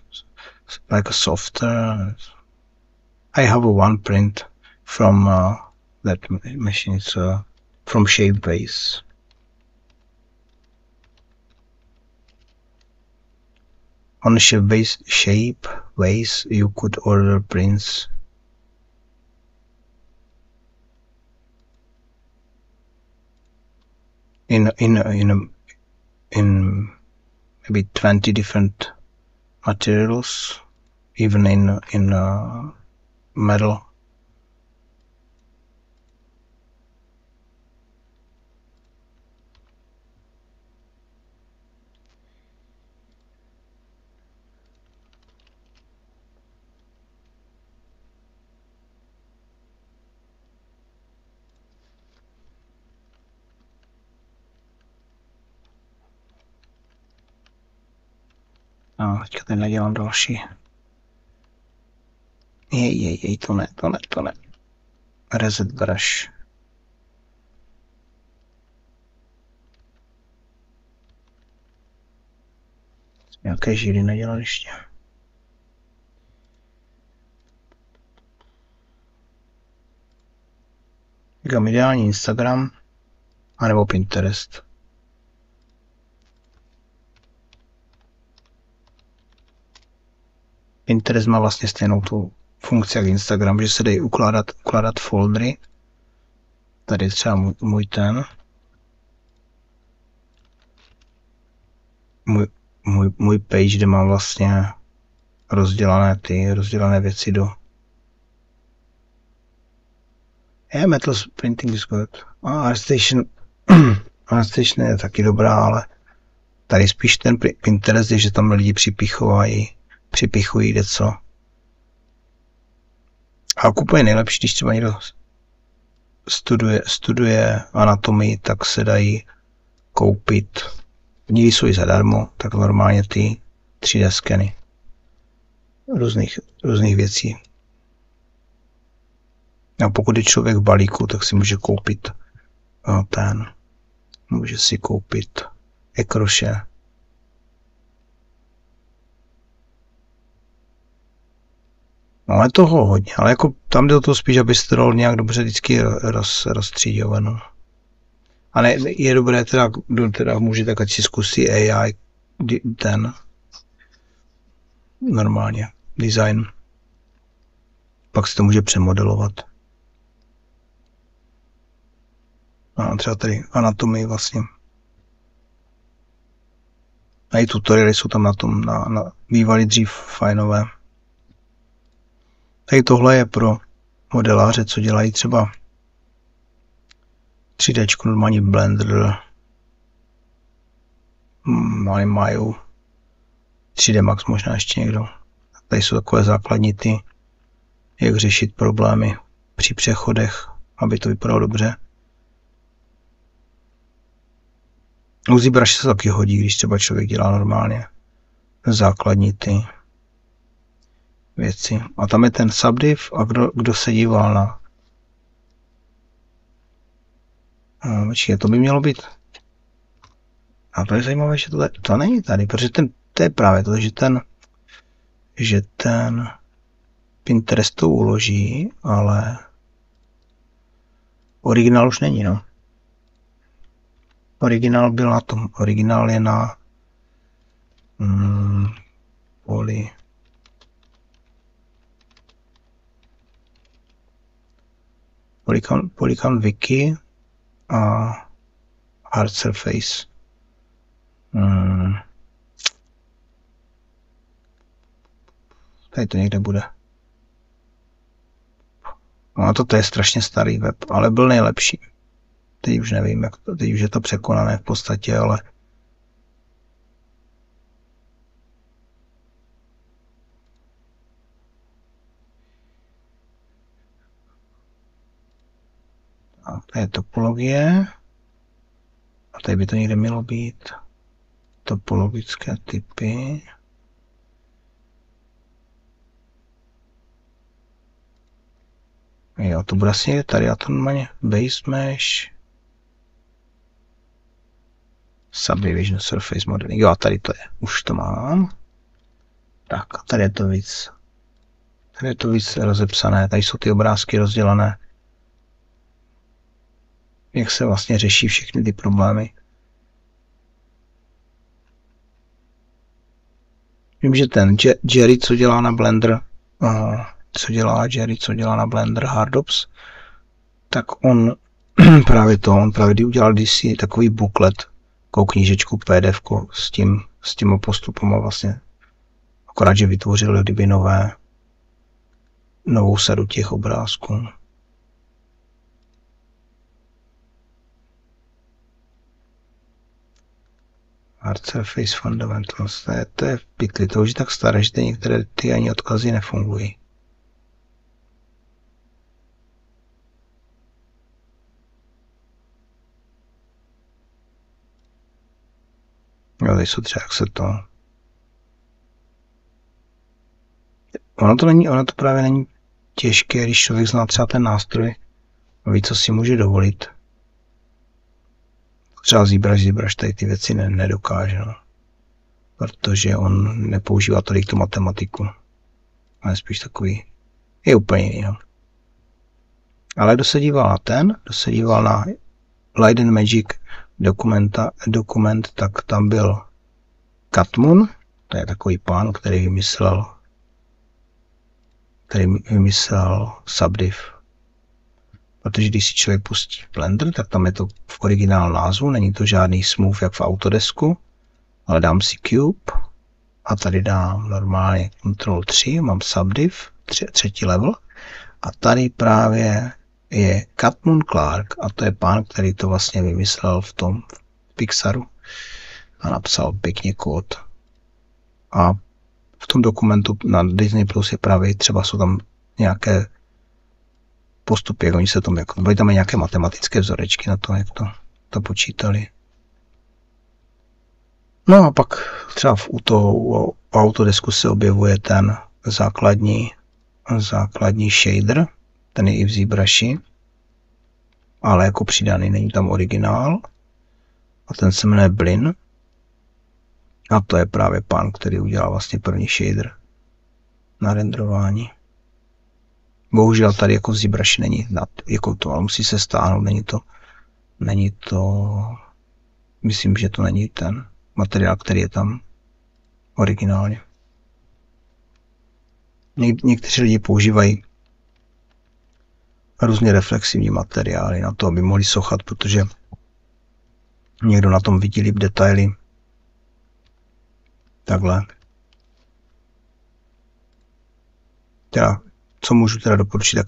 like a softer. I have one print from that machine. It's from Shapeways. On Shapeways you could order prints. In maybe 20 different materials, even in metal. No, teďka ten nedělám další. Jej, to ne. Reset brush. Nějaké žíly nedělal ještě. Říkám ideální Instagram, anebo Pinterest. Pinterest má vlastně stejnou tu funkci jak Instagram, že se dají ukládat foldery. Tady je třeba můj page, kde mám vlastně rozdělané věci do. Metal printing is good. ArtStation je taky dobrá, ale tady spíš ten Pinterest je, že tam lidi připichují něco. A úplně nejlepší, když třeba někdo studuje anatomii, tak se dají koupit. Někdy jsou i zadarmo, tak normálně ty 3D skeny různých věcí. A pokud je člověk v balíku, tak si může koupit může si koupit ekroše. No je toho hodně, ale jako tam jde o to spíš, aby se to dalo nějak dobře vždycky rozstříděno. A ne, je dobré teda, kdo teda může, tak ať si zkusí AI normálně design. Pak se to může přemodelovat. A třeba tady anatomii vlastně. A i tutoriály jsou tam bývaly dřív fajnové. Tady tohle je pro modeláře, co dělají třeba 3D, normální Blender, mají 3D Max možná ještě někdo. Tady jsou takové základní jak řešit problémy při přechodech, aby to vypadalo dobře. ZBrush se taky hodí, když třeba člověk dělá normálně základní věci. A tam je ten subdiv a kdo se díval na... Počkej, to by mělo být... A to je zajímavé, že to není tady, protože to je právě to, že ten Pinterest to uloží, ale originál už není, no. Originál byl na tom. Originál je na Polygon Wiki a Hard Surface. Tady to někde bude. No a to je strašně starý web, ale byl nejlepší. Teď už nevím, teď už je to překonané v podstatě, ale a to je topologie. A tady by to někde mělo být. Topologické typy. Jo, to bude asi tady, a to normálně base mesh. Subdivision surface modeling. Jo, a tady to je. Už to mám. Tak, a tady je to víc. Tady je to víc rozepsané. Tady jsou ty obrázky rozdělené. Jak se vlastně řeší všechny ty problémy. Vím, že ten Jerry, co dělá na Blender, co dělá na Blender Hardops, tak on právě udělal kdysi takový booklet, takovou knížečku PDF s tím postupem a vlastně akorát, že vytvořil kdyby novou sadu těch obrázků. Hard Surface Fundamentals, to je v pytli, to už je tak staré, že některé ty ani odkazy nefungují. Jo, tady jsou třeba, jak se to... Ono to právě není těžké, když člověk zná třeba ten nástroj a ví, co si může dovolit. Třeba ZBrush tady ty věci nedokáže, no. Protože on nepoužívá tolik tu matematiku. Ale spíš takový, je úplně jiný, no. Ale kdo se díval na Light and Magic dokument, tak tam byl Catmull, to je takový pán, který vymyslel Subdiv. Protože když si člověk pustí Blender, tak tam je to v originál názvu, není to žádný smooth jak v Autodesku, ale dám si Cube a tady dám normálně Ctrl 3, mám Subdiv, třetí level a tady právě je Catmull Clark a to je pán, který to vlastně vymyslel v tom Pixaru a napsal pěkně kód. A v tom dokumentu na Disney Plus je právě třeba jsou tam nějaké postupy, jak oni se tomu, jako, byly tam nějaké matematické vzorečky na to, jak to počítali. No a pak třeba u toho Autodesku se objevuje ten základní shader, ten je i v ZBrushi, ale jako přidaný, není tam originál. A ten se jmenuje Blinn. A to je právě pán, který udělal vlastně první shader na renderování. Bohužel tady jako v ZBrushi není jako to, ale musí se stáhnout, není to, myslím, že to není ten materiál, který je tam originálně. Někteří lidi používají různě reflexivní materiály na to, aby mohli sochat, protože někdo na tom vidí líp detaily. Takhle. Teda, co můžu teda doporučit, tak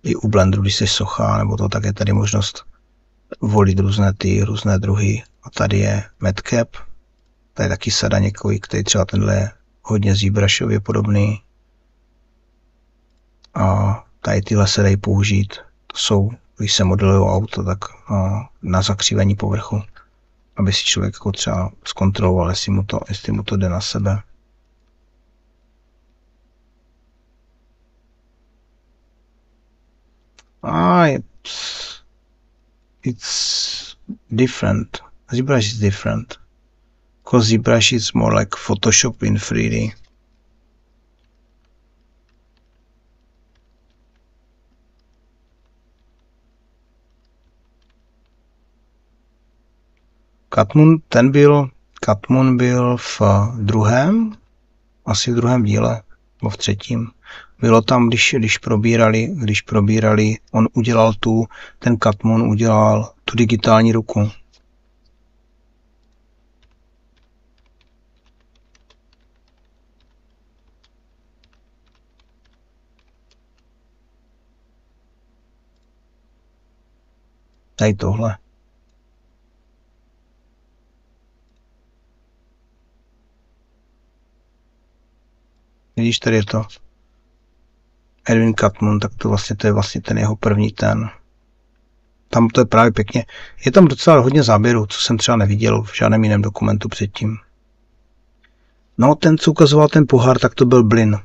i u Blenderu, když se sochá, nebo to, tak je tady možnost volit různé druhy. A tady je Madcap, tady je taky sada několik, který třeba tenhle je hodně ZBrushové podobný. A tady tyhle se dají použít. To jsou, když se modelují auto, tak na zakřivení povrchu, aby si člověk jako třeba zkontroloval, jestli mu to jde na sebe. It's different. ZBrush is different. Because ZBrush is more like Photoshop in 3D. Catmull byl v asi v druhém díle, nebo v třetím. Bylo tam, když probírali, on udělal ten Catmull udělal tu digitální ruku. Tady tohle. Vidíš, tady je to Edwin Catmull, tak to je vlastně ten jeho první ten. Tam to je právě pěkně. Je tam docela hodně záběrů, co jsem třeba neviděl v žádném jiném dokumentu předtím. No, ten, co ukazoval ten pohár, tak to byl Blinn.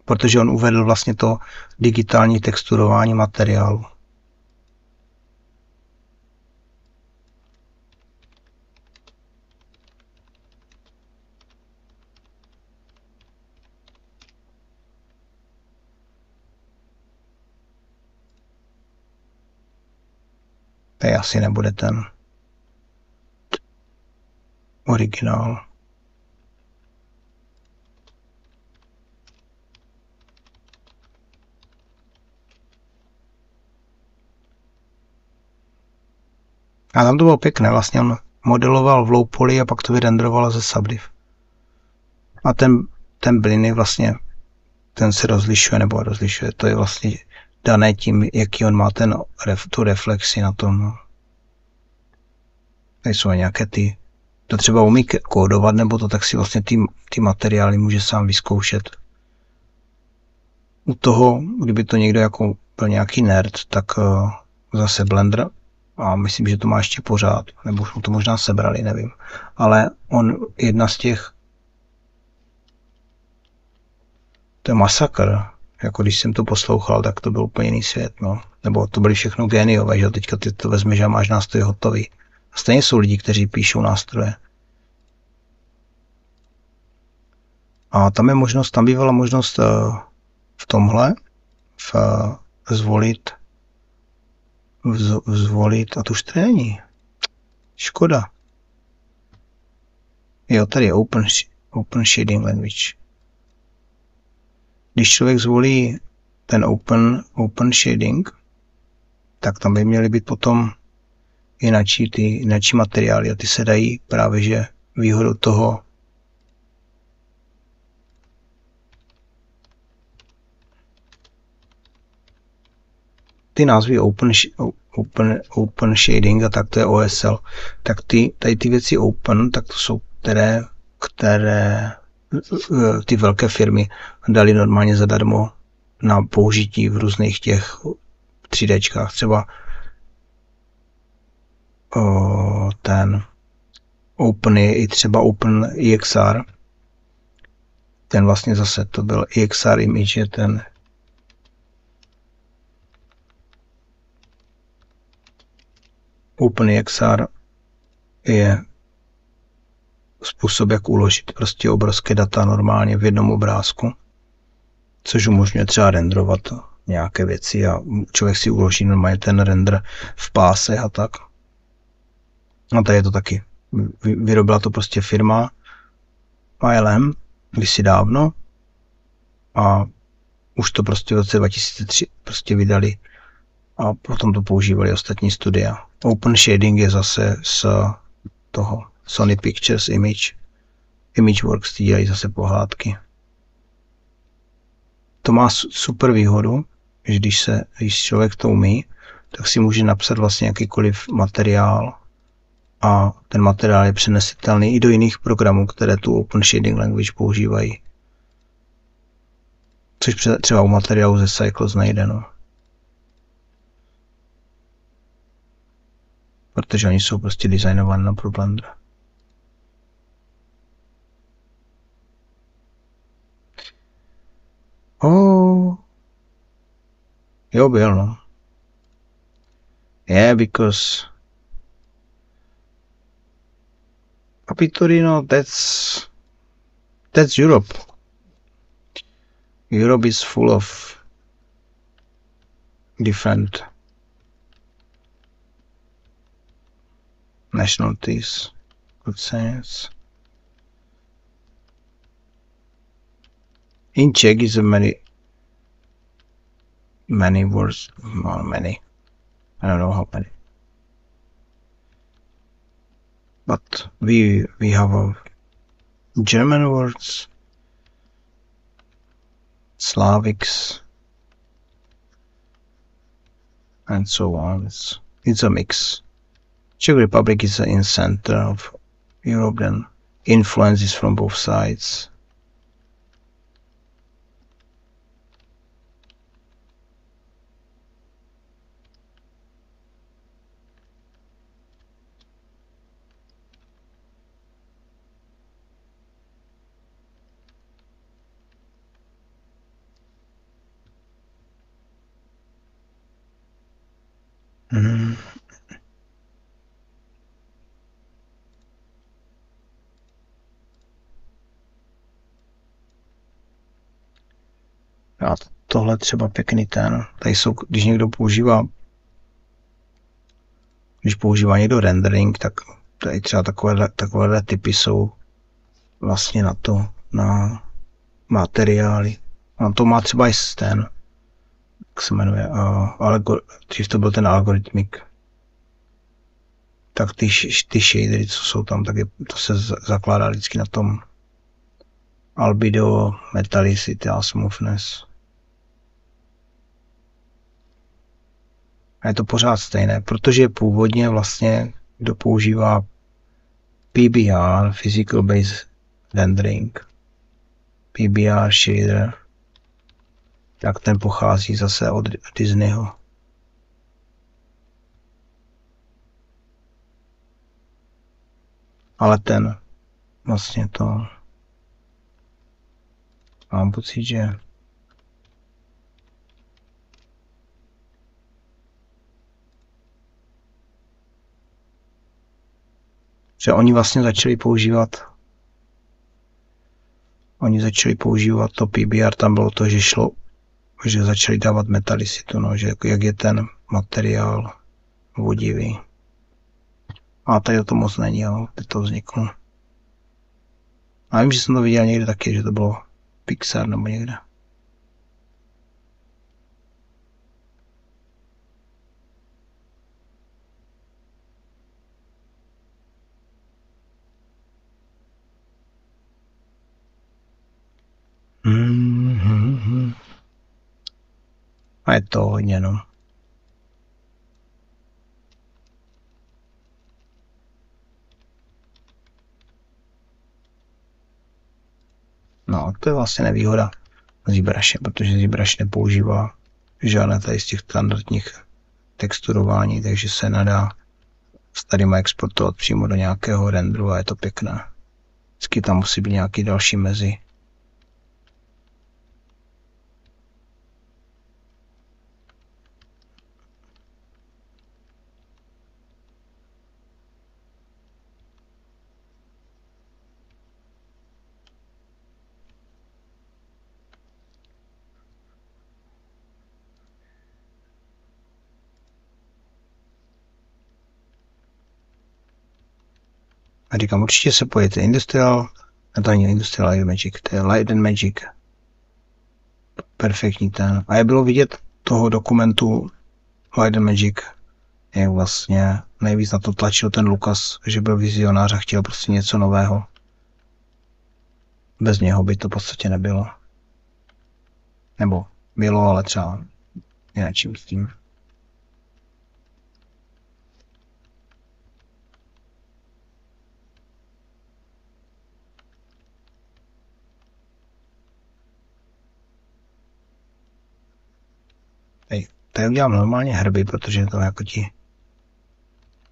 protože on uvedl vlastně to digitální texturování materiálu. To asi nebude ten originál. A tam to bylo pěkné, vlastně on modeloval v low poly a pak to vyrenderoval ze Sublive. A ten bliny vlastně, ten se rozlišuje, to je vlastně dané tím, jaký on má tu reflexi na tom. No. Tady jsou nějaké to třeba umí kódovat, nebo to tak si vlastně ty materiály může sám vyzkoušet. U toho, kdyby to někdo jako byl nějaký nerd, tak zase Blender, a myslím, že to má ještě pořád, nebo už mu to možná sebrali, nevím. Ale jedna z těch, to je masakr, jako když jsem to poslouchal, tak to byl úplně jiný svět, no. Nebo to byly všechno géniové, že teďka ty to vezmeš a máš nástroj hotový. A stejně jsou lidi, kteří píšou nástroje. A tam bývala možnost v tomhle zvolit, a to už to není. Škoda. Jo, tady je Open Shading Language. Když člověk zvolí ten Open Shading, tak tam by měly být potom jináčí materiály a ty se dají právě, že výhodou toho ty názvy open Shading a tak to je OSL, tak tady ty věci Open, tak to jsou, které ty velké firmy dali normálně zadarmo na použití v různých těch 3Dčkách. Třeba ten Open je i třeba Open EXR. Ten vlastně zase to byl EXR image, je ten Open EXR je způsob, jak uložit prostě obrovské data normálně v jednom obrázku, což umožňuje třeba renderovat nějaké věci a člověk si uloží normálně ten render v pásech a tak. A tady je to taky. Vyrobila to prostě firma ILM kdysi dávno a už to prostě v roce 2003 prostě vydali a potom to používali ostatní studia. Open Shading je zase z toho Sony Pictures Imageworks, ty dělají zase pohádky. To má super výhodu, že když člověk to umí, tak si může napsat vlastně jakýkoliv materiál a ten materiál je přenesitelný i do jiných programů, které tu Open Shading Language používají. Což třeba u materiálu ze Cycles nejde, no. Protože oni jsou prostě designovaní na pro Blender. Jo, byl, no. Yeah, because Capitorino, that's Europe. Europe is full of different nationalities, good sense. In Czech is a many words, well, many. I don't know how many. But we have German words, Slavics, and so on. It's a mix. Czech Republic is in center of Europe, then influences from both sides. A tohle třeba pěkný ten. Tady jsou, když někdo používá, někdo rendering, tak tady třeba takovéhle typy jsou vlastně na to, na materiály. On to má třeba i ten, jak se jmenuje, dřív to byl ten algoritmik. Tak ty shadery, co jsou tam, tak to se zakládá vždycky na tom albedo, metallicity a smoothness. A je to pořád stejné, protože původně vlastně, kdo používá PBR, Physical Base Rendering, PBR shader, tak ten pochází zase od Disneyho. Ale ten vlastně to mám pocit, že oni vlastně začali používat to PBR, tam bylo to, že začali dávat metalicitu, no, že jak je ten materiál vodivý. A tady to moc není, jo, teď to vzniklo. A vím, že jsem to viděl někde taky, že to bylo Pixar nebo někde. A je to hodně, no. No, to je vlastně nevýhoda ZBruše, protože ZBrush nepoužívá žádné tady z těch standardních texturování, takže se nedá starýma exportovat přímo do nějakého renderu a je to pěkné. Vždycky tam musí být nějaký další mezi. A říkám, určitě se pojďte Industrial, a to není Industrial Light Magic, to je Light and Magic. Perfektní ten. A je bylo vidět toho dokumentu Light and Magic, jak vlastně nejvíc na to tlačil ten Lukas, že byl vizionář a chtěl prostě něco nového. Bez něho by to v podstatě nebylo. Nebo bylo, ale třeba jináčím s tím. Tady udělám normálně hrby, protože to jako ti,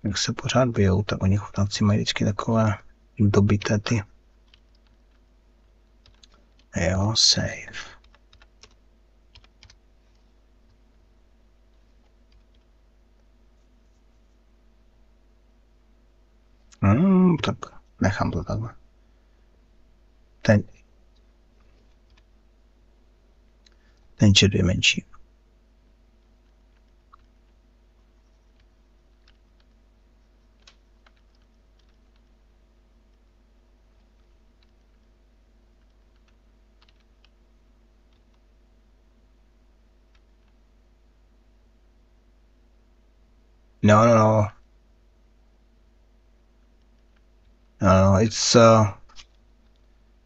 jak se pořád bijou, tak oni chudáci mají vždycky takové dobité ty. Jo, save. Tak nechám to takhle. Ten čert je menší. No, it's a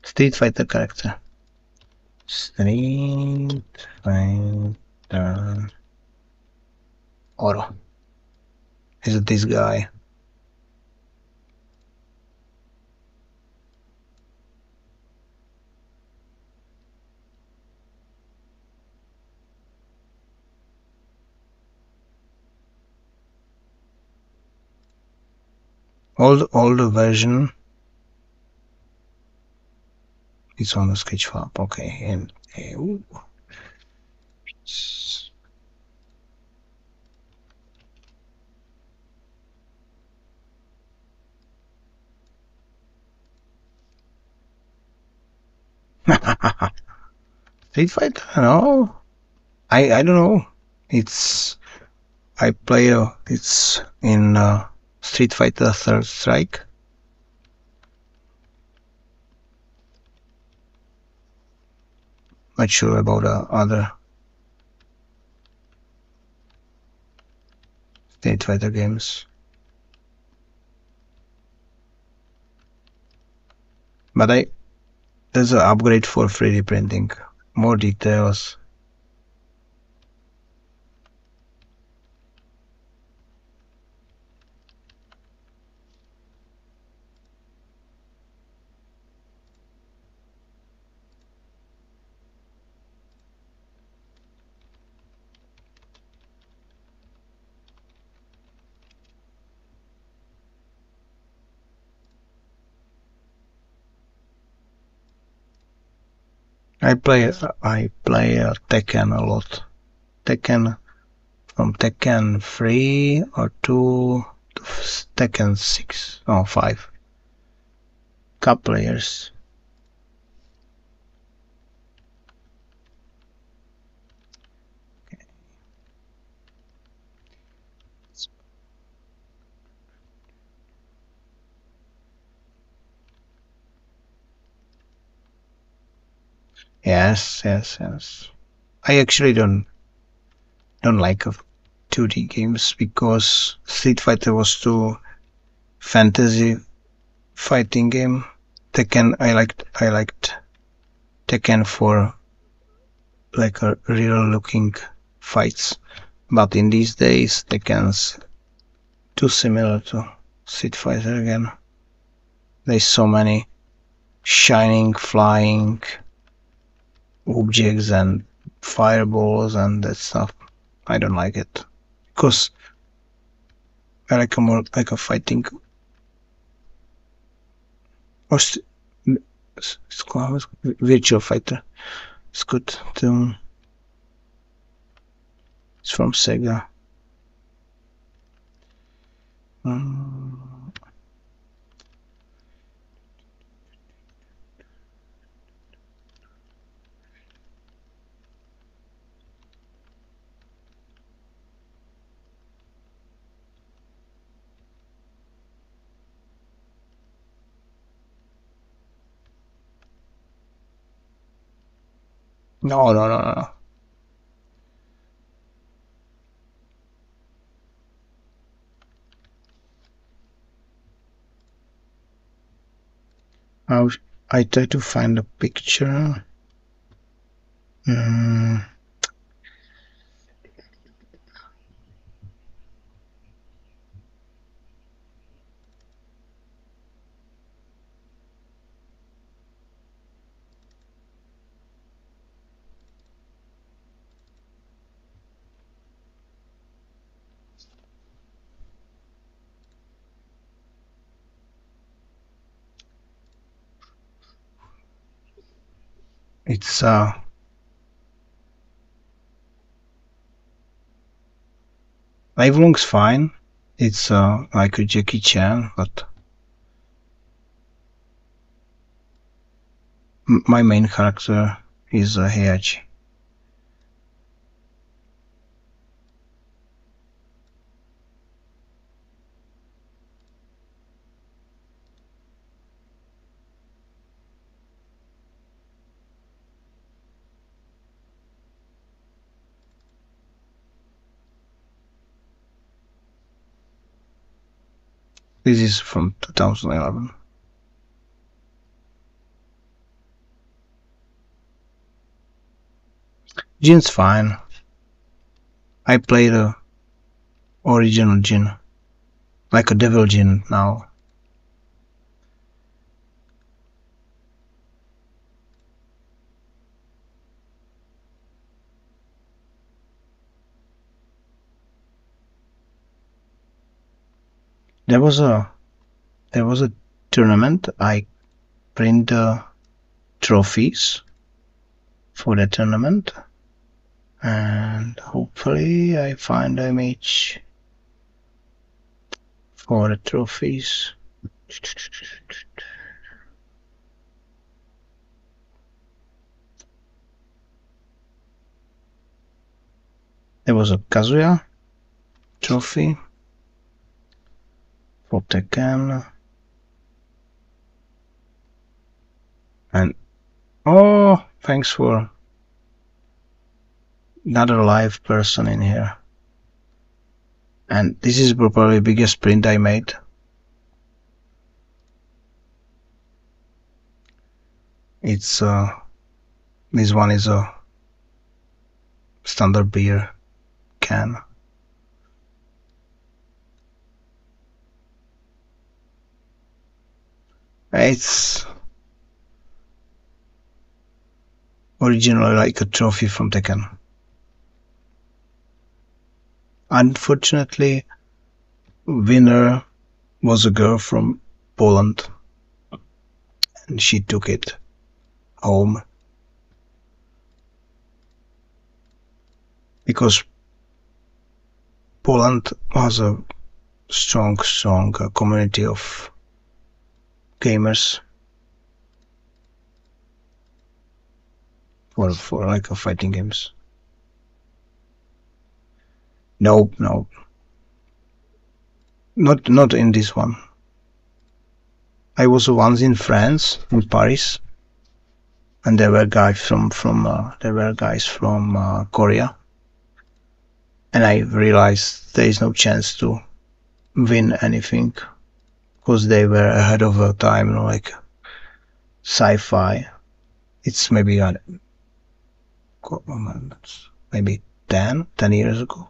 Street Fighter character. Street Fighter Oro. Is it this guy? Older version. It's on the Sketchfab. Okay, and Street Fighter? No, I don't know. It's I play it's in Street Fighter Third Strike. Not sure about other Street Fighter games. But there's an upgrade for 3D printing. More details. I play Tekken a lot. Tekken from Tekken 3 or 2 to Tekken 6 or 5. Couple years. Yes. I actually don't like 2D games because Street Fighter was too fantasy fighting game. Tekken I liked Tekken for like a real looking fights, but in these days Tekken's too similar to Street Fighter again. There's so many shining, flying objects and fireballs and that stuff. I don't like it because I like a more like a fighting. Or it's called Virtual Fighter. It's good too. It's from Sega. No. I try to find a picture. It's Livelong's fine. It's like a Jackie Chan, but my main character is Heihachi. This is from 2011. Jin's fine. I played the original Jin, like a Devil Jin now. There was a tournament. I print the trophies for the tournament, and hopefully I find the image for the trophies. There was a Kazuya trophy for Tekken. And oh, thanks for another live person in here. And this is probably the biggest print I made. It's this one is a standard beer can. It's originally like a trophy from Tekken. Unfortunately, winner was a girl from Poland, and she took it home because Poland has a strong community of gamers for like fighting games. No, not in this one. I was once in France, in Paris, and there were guys from Korea, and I realized there is no chance to win anything because they were ahead of their time, like sci-fi. It's maybe maybe 10 years ago.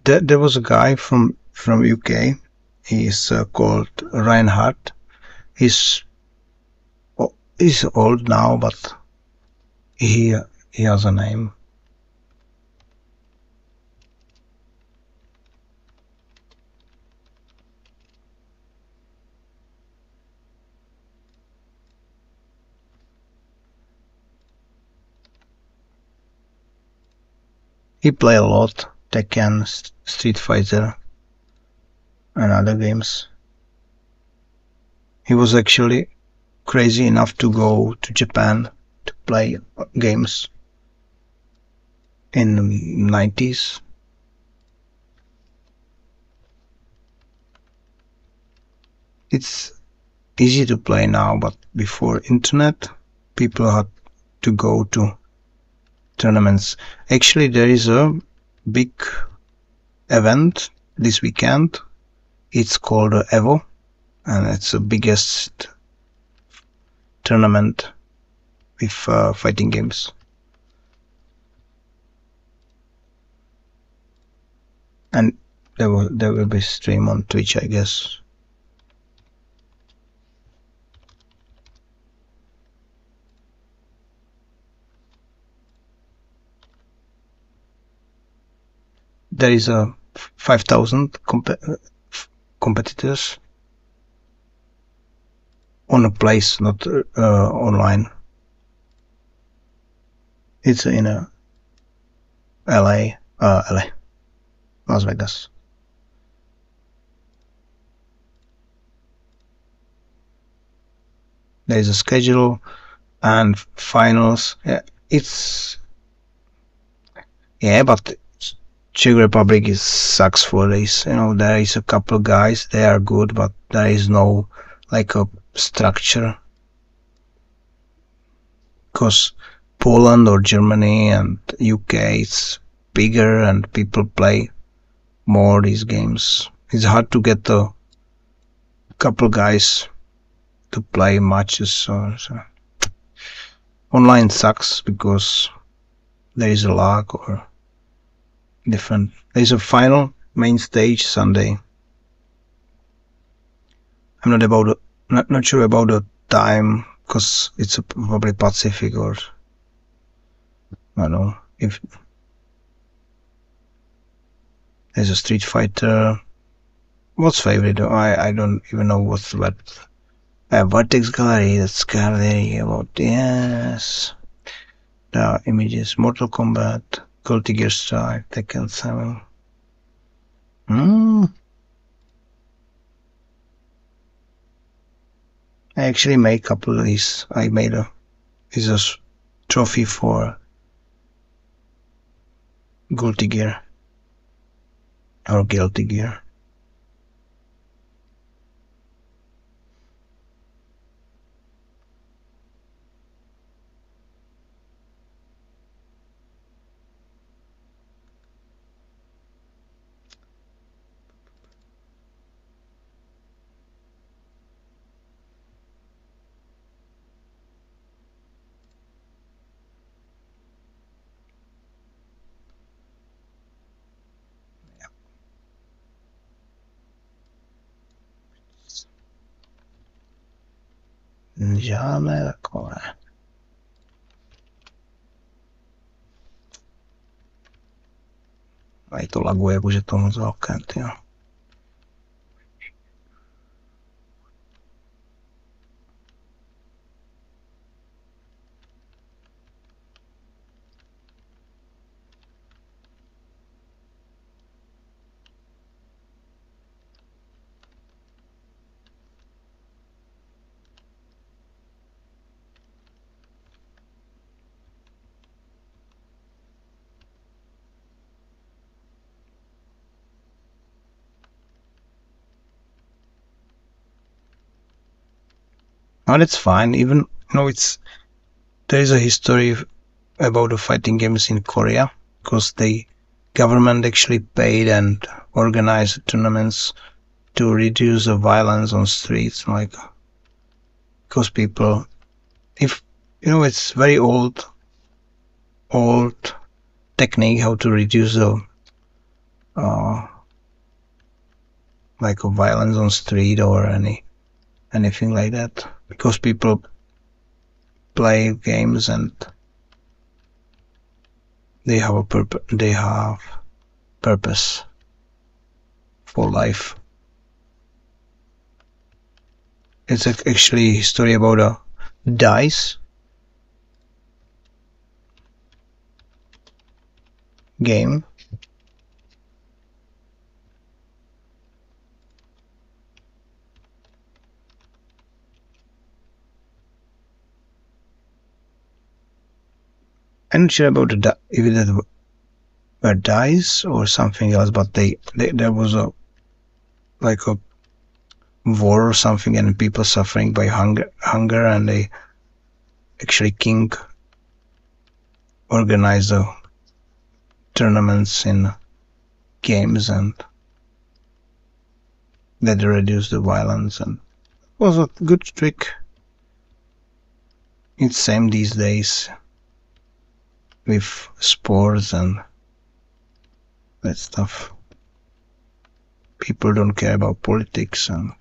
There was a guy from UK. He's called Reinhardt. He's old now, but he has a name. He played a lot Tekken, Street Fighter, and other games. He was actually crazy enough to go to Japan to play games in the 90s. It's easy to play now, but before internet, people had to go to tournaments. Actually, there is a big event this weekend. It's called Evo, and it's the biggest tournament with fighting games. And there will be stream on Twitch, I guess. There is a 5,000 competitors on a place, not online. It's in LA, Las Vegas. There is a schedule and finals. But Czech Republic sucks for this. There is a couple guys, they are good, but there is no like a structure. Because Poland or Germany and UK, it's bigger and people play more these games. It's hard to get a couple guys to play matches. So. Online sucks because there is a lag or different. There's a final main stage Sunday. I'm not sure about the time because it's probably Pacific or I don't know if there's a Street Fighter. What's favorite? I don't even know what's that. A Vertex Gallery, that's gallery about, yes. The images, Mortal Kombat, Guilty Gear Strive, Tekken 7. I actually made a couple of these. I made a trophy for Guilty Gear or Guilty Gear. Žádné takové. A i to laguje, jakože to moc velké, tyjo. Oh, that's fine. Even there is a history about the fighting games in Korea, because the government actually paid and organized tournaments to reduce the violence on streets, like, because people, if it's very old technique how to reduce the like violence on street or anything like that, because people play games and they have purpose for life. It's actually a story about a DICE game. I'm not sure about if it were DICE or something else, but there was a war or something, and people suffering by hunger, and they actually king organized the tournaments in games, and that reduced the violence, and it was a good trick. It's same these days with sports and that stuff. People don't care about politics and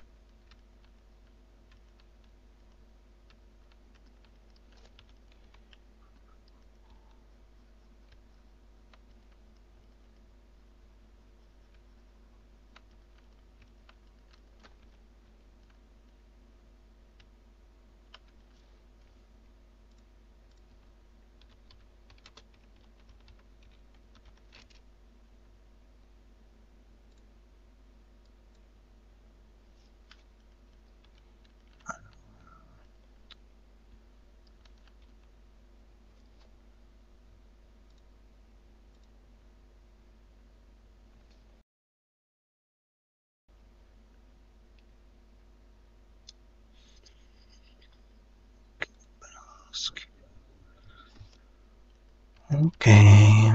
okay.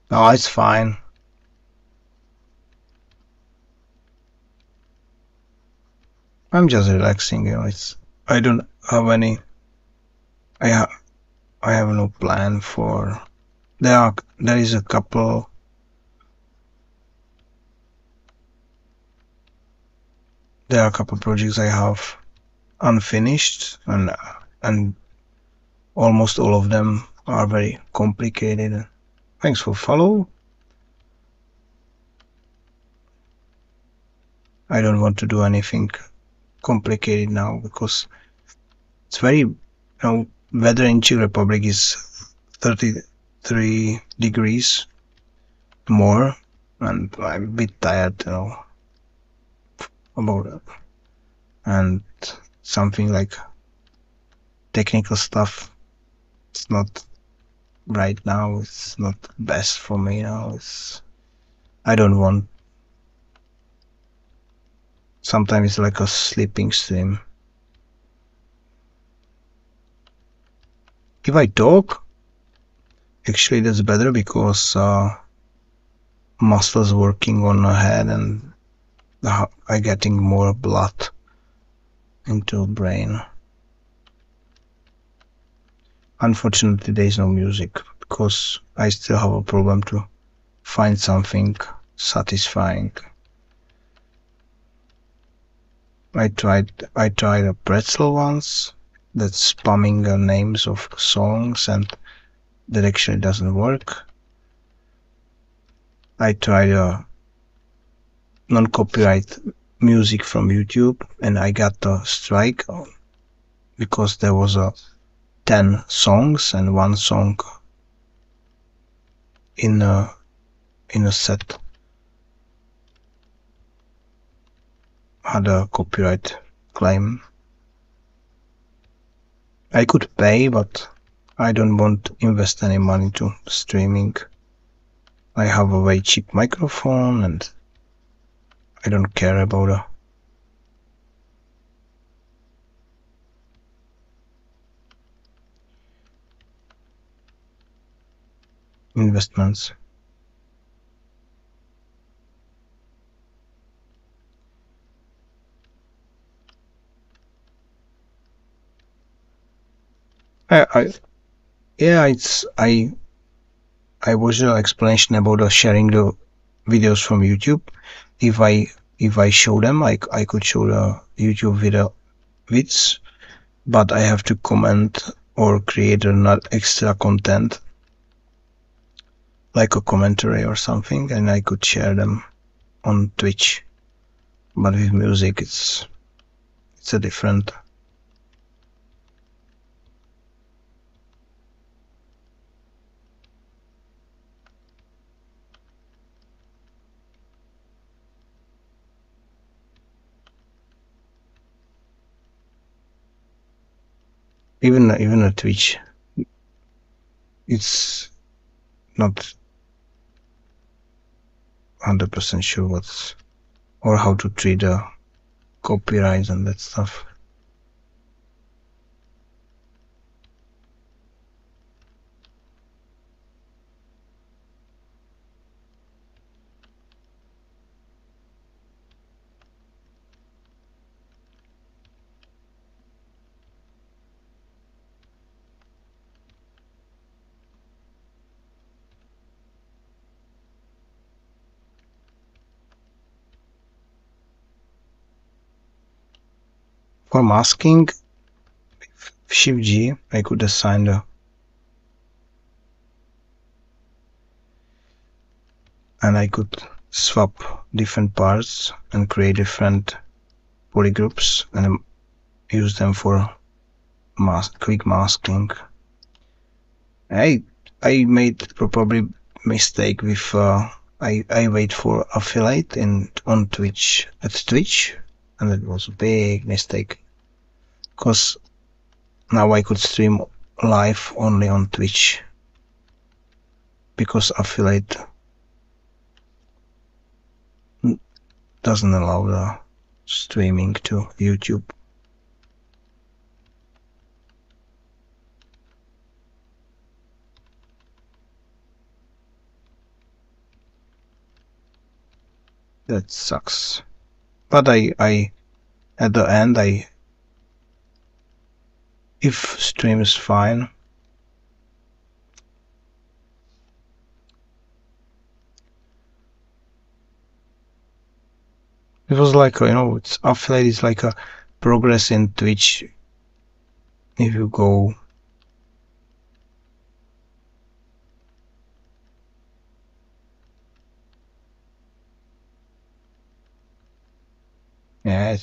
Oh, it's fine. I'm just relaxing, I don't have any. I have no plan for. There is a couple. There are a couple projects I have unfinished, and almost all of them are very complicated. Thanks for follow. I don't want to do anything complicated now because it's very, weather in Czech Republic is 33 degrees more, and I'm a bit tired, about it. And something like technical stuff, it's not right now. It's not best for me now. I don't want. Sometimes it's like a sleeping stream. If I talk, actually that's better because muscles working on the head and I getting more blood into the brain. Unfortunately, there is no music because I still have a problem to find something satisfying. I tried a pretzel once that's spamming the names of songs, and that actually doesn't work. I tried a non-copyright music from YouTube, and I got a strike because there was 10 songs and one song in a set had a copyright claim. I could pay, but I don't want to invest any money to streaming. I have a very cheap microphone and I don't care about investments. I watched an explanation about sharing the videos from YouTube. If I show them, I could show the YouTube video vids, but I have to comment or create another extra content like a commentary or something, and I could share them on Twitch. But with music, it's a different. Even a Twitch, it's not 100% sure what's or how to treat the copyrights and that stuff. For masking, Shift G, I could assign the and I could swap different parts and create different polygroups and use them for quick masking. I made probably mistake with I wait for affiliate on Twitch at Twitch, and it was a big mistake because now I could stream live only on Twitch because affiliate doesn't allow the streaming to YouTube. That sucks. But I at the end if stream is fine, it was like it's affiliate is like a progress in Twitch. If you go Yeah,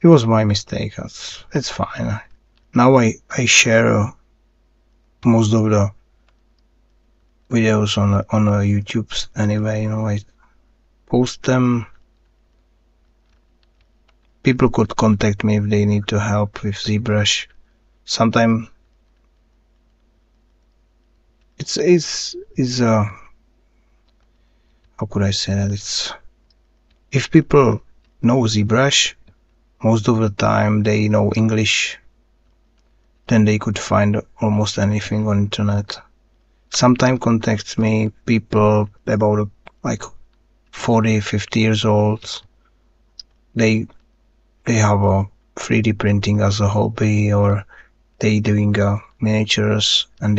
it was my mistake. It's fine. Now I share most of the videos on YouTube anyway. I post them. People could contact me if they need to help with ZBrush. Sometimes it's how could I say that? It's if people know ZBrush, most of the time they know English, then they could find almost anything on internet. Sometimes contacts me people about like 40, 50 years old. They have a 3D printing as a hobby, or they doing miniatures, and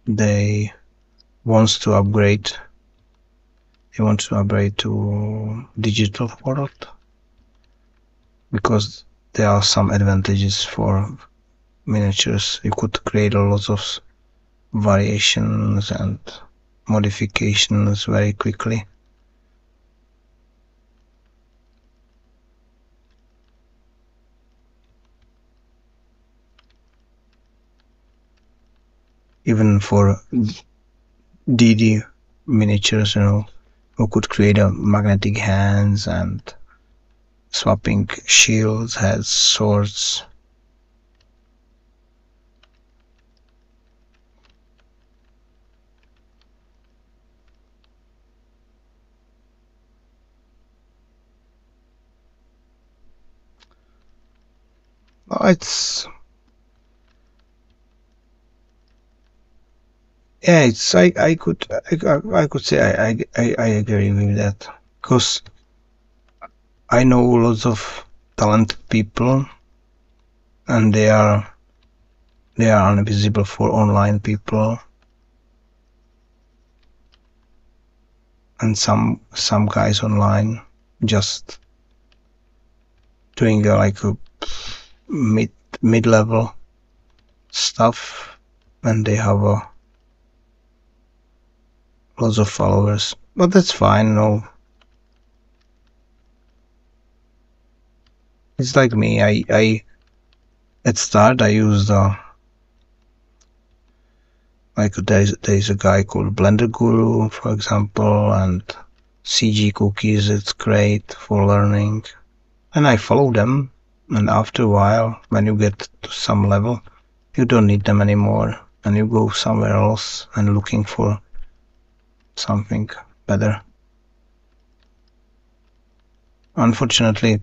they wants to upgrade. They want to upgrade to digital product because there are some advantages for miniatures. You could create a lot of variations and modifications very quickly. Even for DD miniatures, who could create a magnetic hands and swapping shields, heads, swords. It's yeah, it's I could say I agree with that, because I know lots of talented people, and they are invisible for online people, and some guys online just doing like a mid level stuff, and they have lots of followers, but that's fine. No, it's like me. I at start I used like there's a guy called Blender Guru, for example, and CG Cookies. It's great for learning, and I follow them. And after a while, when you get to some level, you don't need them anymore, and you go somewhere else and looking for something better. Unfortunately,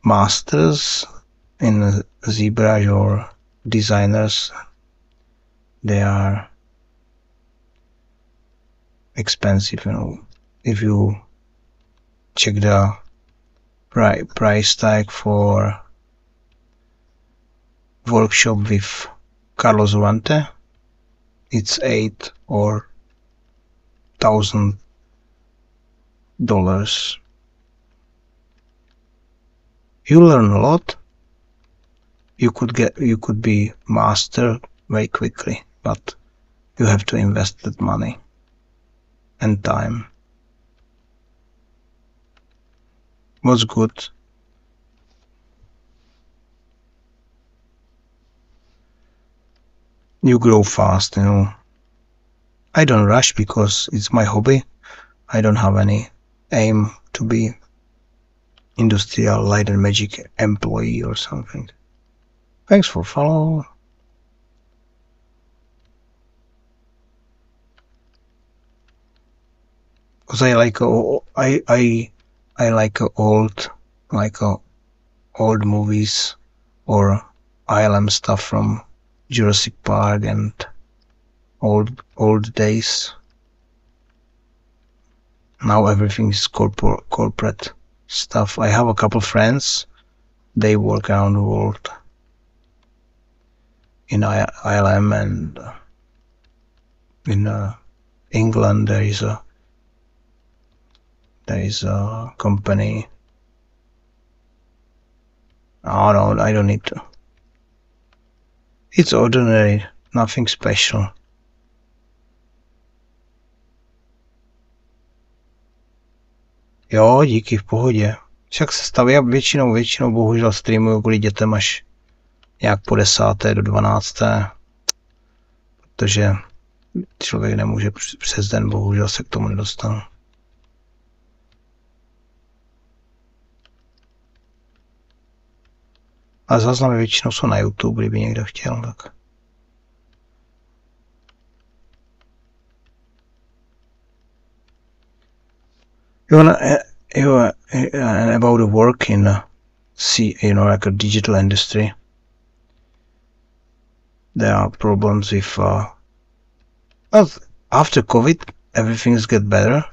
masters in ZBrush or designers, they are expensive. If you check the price tag for workshop with Carlos Durante, it's $8,000 or $1,000. You learn a lot. You could be master very quickly, but you have to invest that money and time. What's good? You grow fast. I don't rush because it's my hobby. I don't have any aim to be industrial light and magic employee or something. Thanks for following. Because I like I like old movies or ILM stuff from Jurassic Park and old days. Now everything is corporate stuff. I have a couple friends. They work around the world in ILM, and in England there is a company. Oh no, I don't need to. It's ordinary, nothing special. Jo, díky, v pohodě. Však se staví většinou bohužel streamuju kvůli dětem až nějak po 10. do 12. Protože člověk nemůže přes den, bohužel se k tomu nedostanu. A záznamy většinou jsou na YouTube, kdyby někdo chtěl, tak. And about the work in like a digital industry. There are problems with after COVID, everything's get better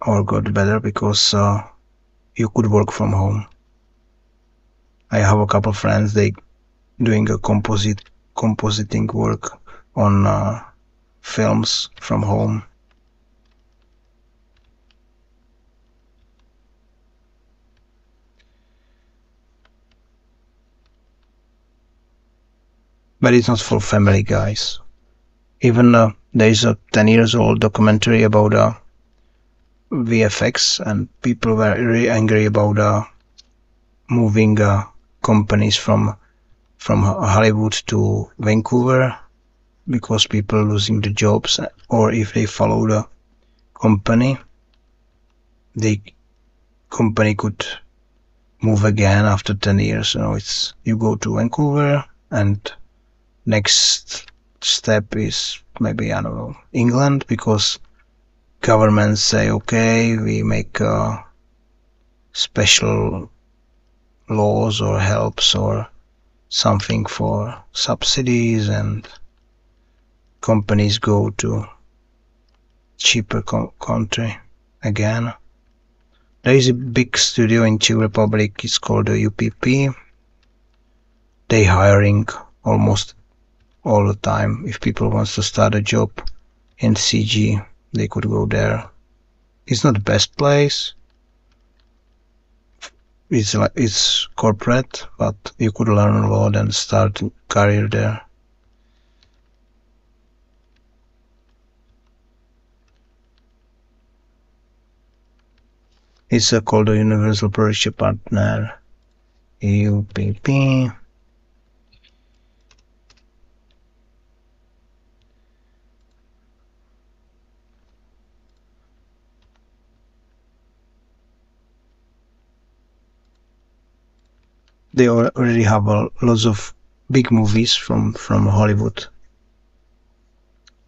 or got better because you could work from home. I have a couple of friends, they doing a compositing work on films from home. But it's not for family, guys. Even there is a 10 years old documentary about VFX, and people were really angry about moving companies from Hollywood to Vancouver because people losing the jobs, or if they follow the company, the company could move again after 10 years. It's you go to Vancouver and next step is maybe, I don't know, England, because governments say, okay, we make special laws or helps or something for subsidies, and companies go to cheaper country again. There is a big studio in Czech Republic, it's called the UPP. They hiring almost all the time. If people wants to start a job in CG, they could go there. It's not the best place. It's corporate, but you could learn a lot and start a career there. It's called the Universal Production Partner, UPP. They already have lots of big movies from Hollywood.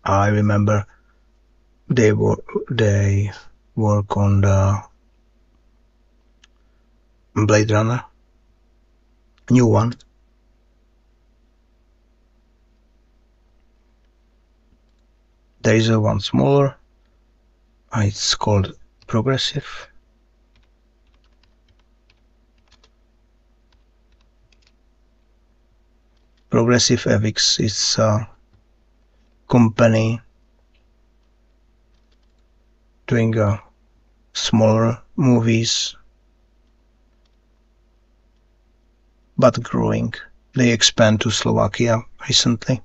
I remember they work on the Blade Runner, new one. There is one smaller. It's called Progressive. Progressive FX is a company doing smaller movies, but growing. They expand to Slovakia recently.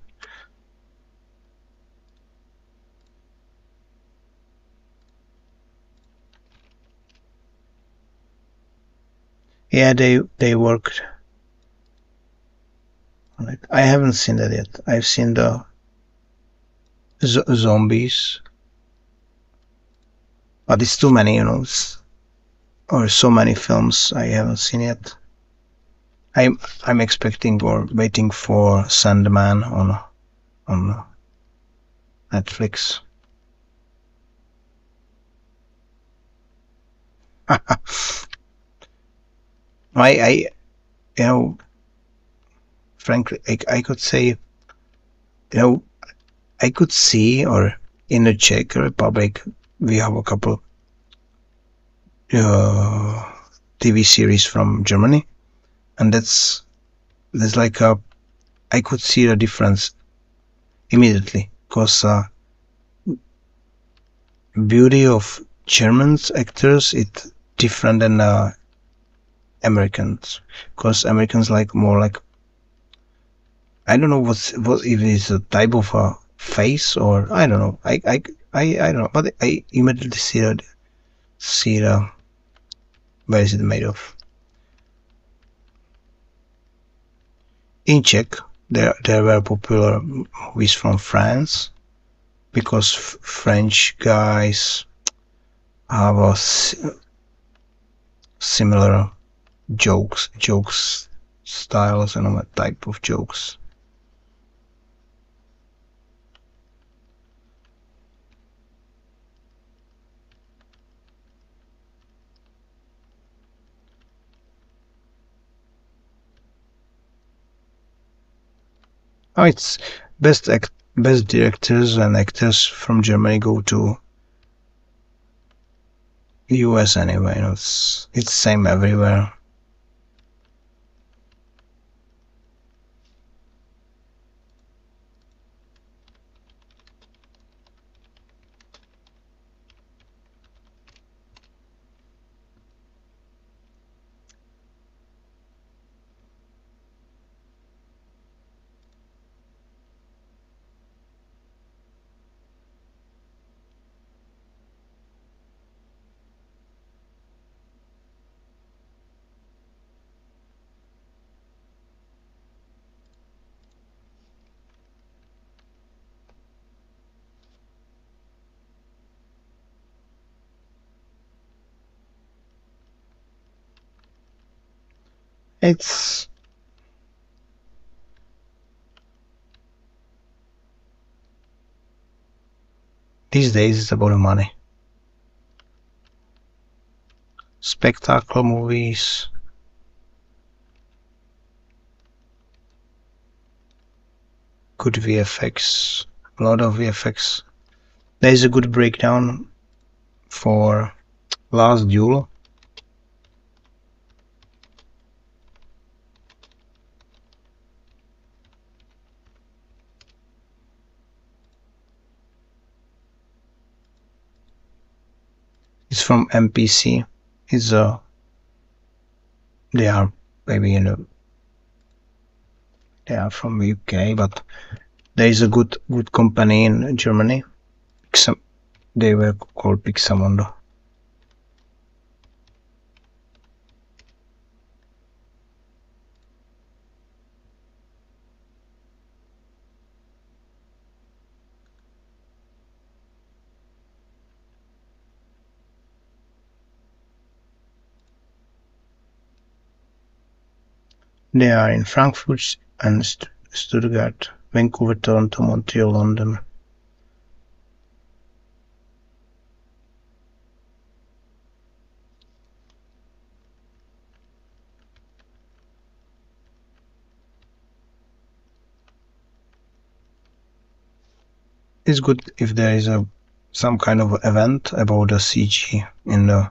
Yeah, they worked. I haven't seen that yet. I've seen the zombies, but it's too many, or so many films I haven't seen yet. I'm expecting or waiting for Sandman on Netflix. I frankly, I could say, I could see, or in the Czech Republic, we have a couple TV series from Germany, and there's like I could see the difference immediately, because beauty of German actors is different than Americans, because Americans like more like, I don't know what if it's a type of face, or I don't know. I don't know, but I immediately see the where is it made of? In Czech, there were popular movies from France because French guys have a similar jokes styles and a type of jokes. Oh, it's best directors and actors from Germany go to US anyway. You know, it's same everywhere. It's these days it's about the money. Spectacle movies. Good VFX. A lot of VFX. There is a good breakdown for Last Duel. It's from MPC. It's they are maybe they are from UK, but there is a good company in Germany. They were called Pixamondo. They are in Frankfurt and Stuttgart, Vancouver, Toronto, Montreal, London. It's good if there is some kind of event about a CG in the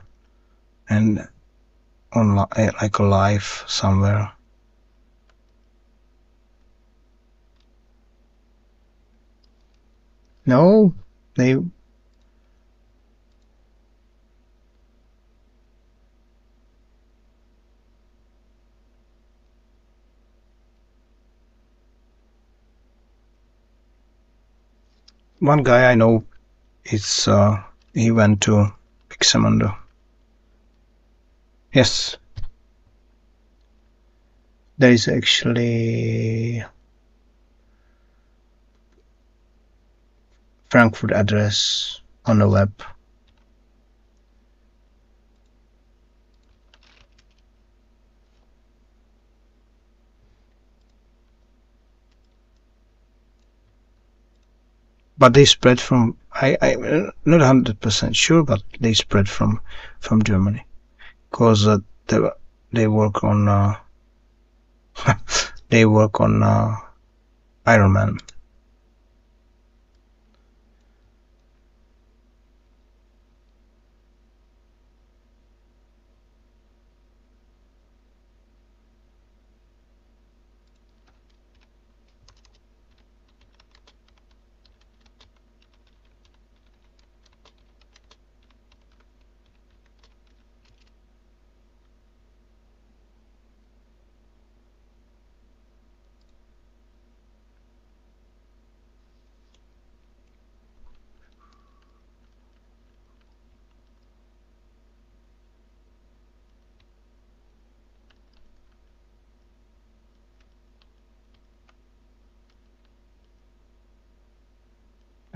and on like a live somewhere. No, they one guy I know, it's he went to Pixamondo. Yes, there is actually Frankfurt address on the web. But they spread from I'm not 100% sure, but they spread from Germany because they work on they work on Iron Man.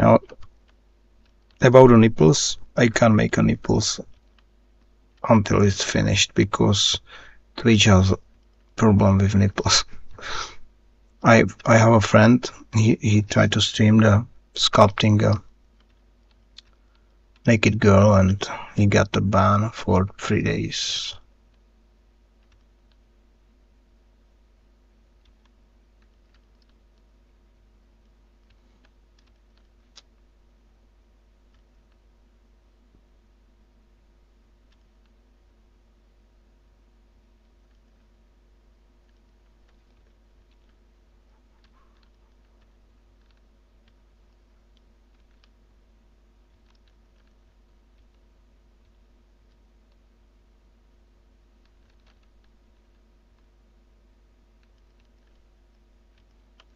Now, about the nipples, I can't make a nipples until it's finished because Twitch has a problem with nipples. I have a friend, he tried to stream the sculpting a naked girl and he got the ban for 3 days.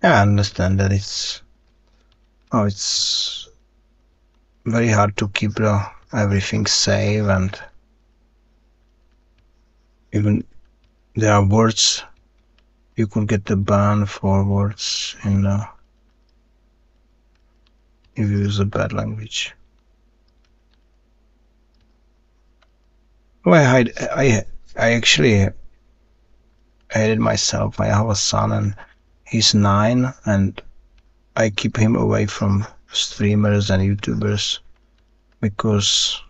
I understand that it's very hard to keep everything safe, and even there are words you could get the ban for words in if you use a bad language. Well, I actually hate it myself. I have a son and he's 9, and I keep him away from streamers and YouTubers because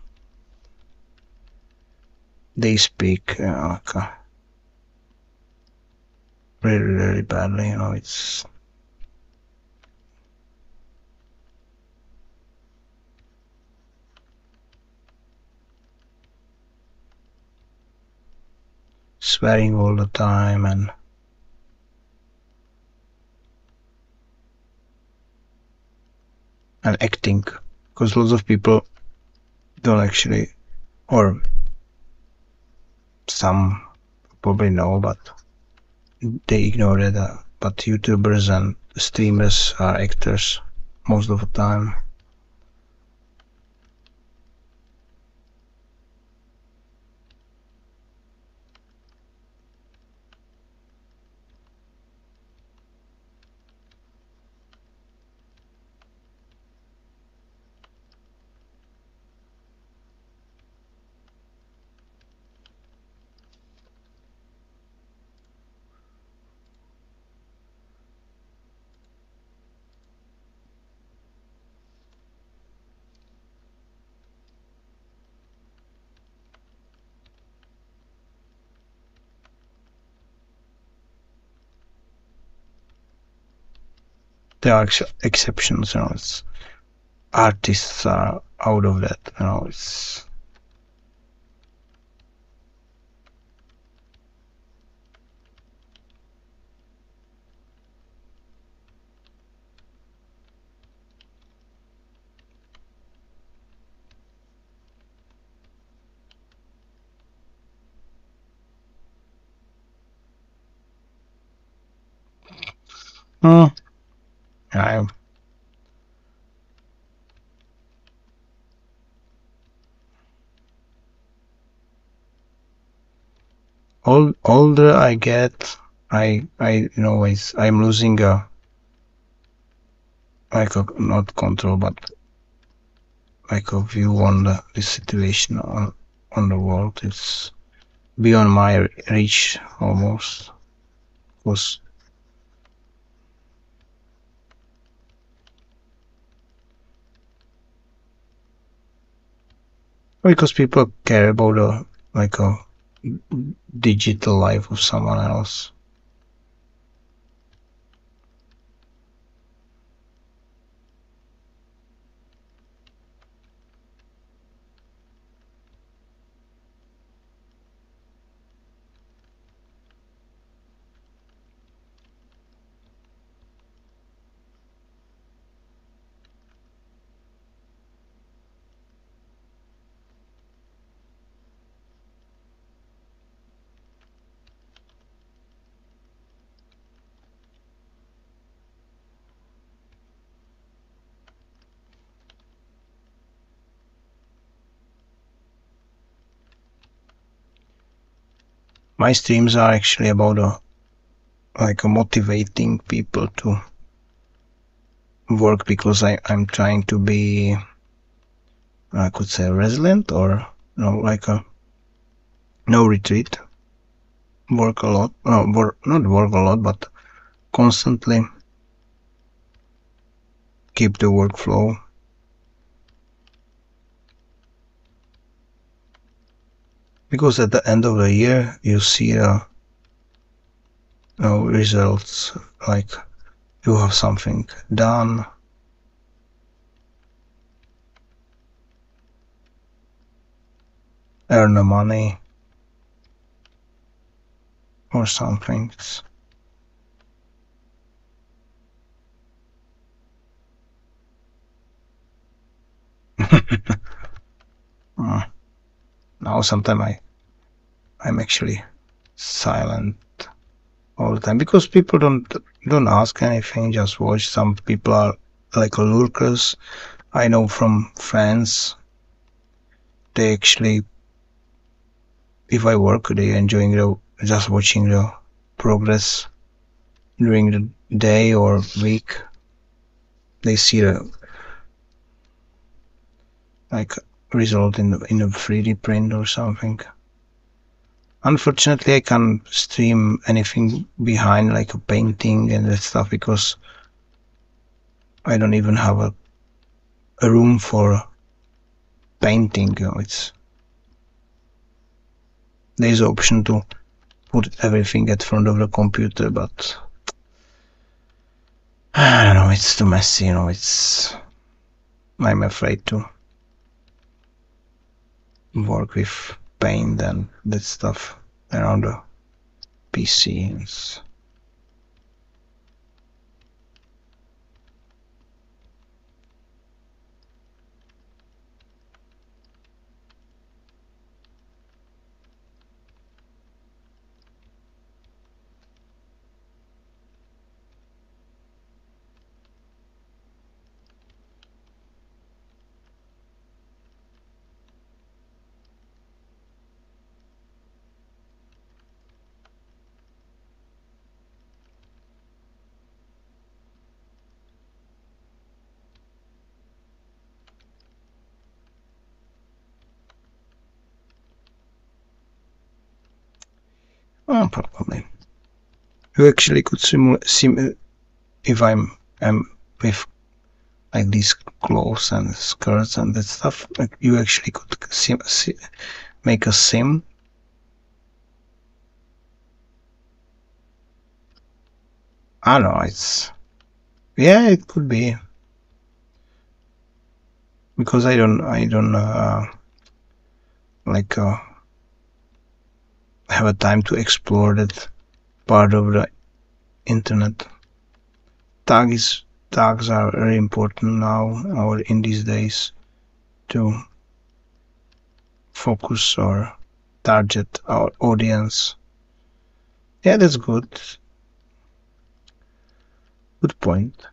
they speak really, really badly. It's swearing all the time and acting, because lots of people don't actually, or some probably know, but they ignore it. But YouTubers and streamers are actors most of the time. There are exceptions, it's artists are out of that, it's I older I get, I'm losing not control, but like a view on the situation on the world. It's beyond my reach almost, because people care about a digital life of someone else. My streams are actually about motivating people to work because I'm trying to be, I could say, resilient, or like a no retreat. Work a lot, not work a lot, but constantly keep the workflow. Because at the end of the year, you see results, like you have something done, earn the money, or something. Now sometimes I'm actually silent all the time because people don't ask anything, just watch. Some people are like lurkers. I know from friends, they actually, if I work, they enjoying just watching the progress during the day or week. They see the like result in a 3D print or something. Unfortunately, I can't stream anything behind like a painting and that stuff because I don't even have a room for painting. There's an option to put everything at front of the computer, but I don't know, it's too messy, I'm afraid to work with paint and that stuff around the PC. Oh, probably. You actually could if I'm with like these clothes and skirts and that stuff. Like you actually could make a sim. I don't know. Yeah, it could be because I don't like have a time to explore that part of the internet. Tags are very important now or in these days to focus or target our audience. Yeah, that's good. Good point.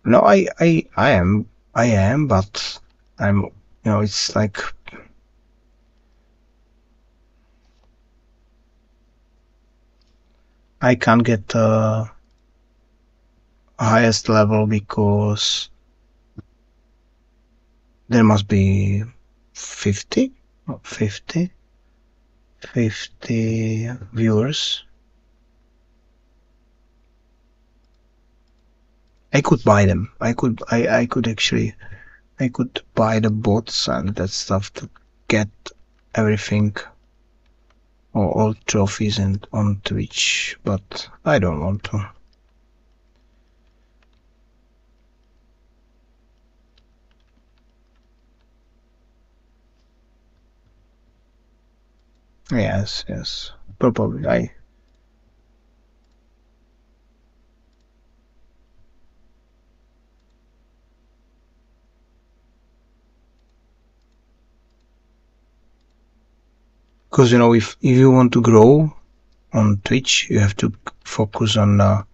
No, I am, but I'm, it's like I can't get the highest level because there must be 50, 50, 50 viewers. I could buy them. I could actually, I could buy the bots and that stuff to get everything or all trophies and on Twitch, but I don't want to. Yes, yes. Probably because if you want to grow on Twitch, you have to focus on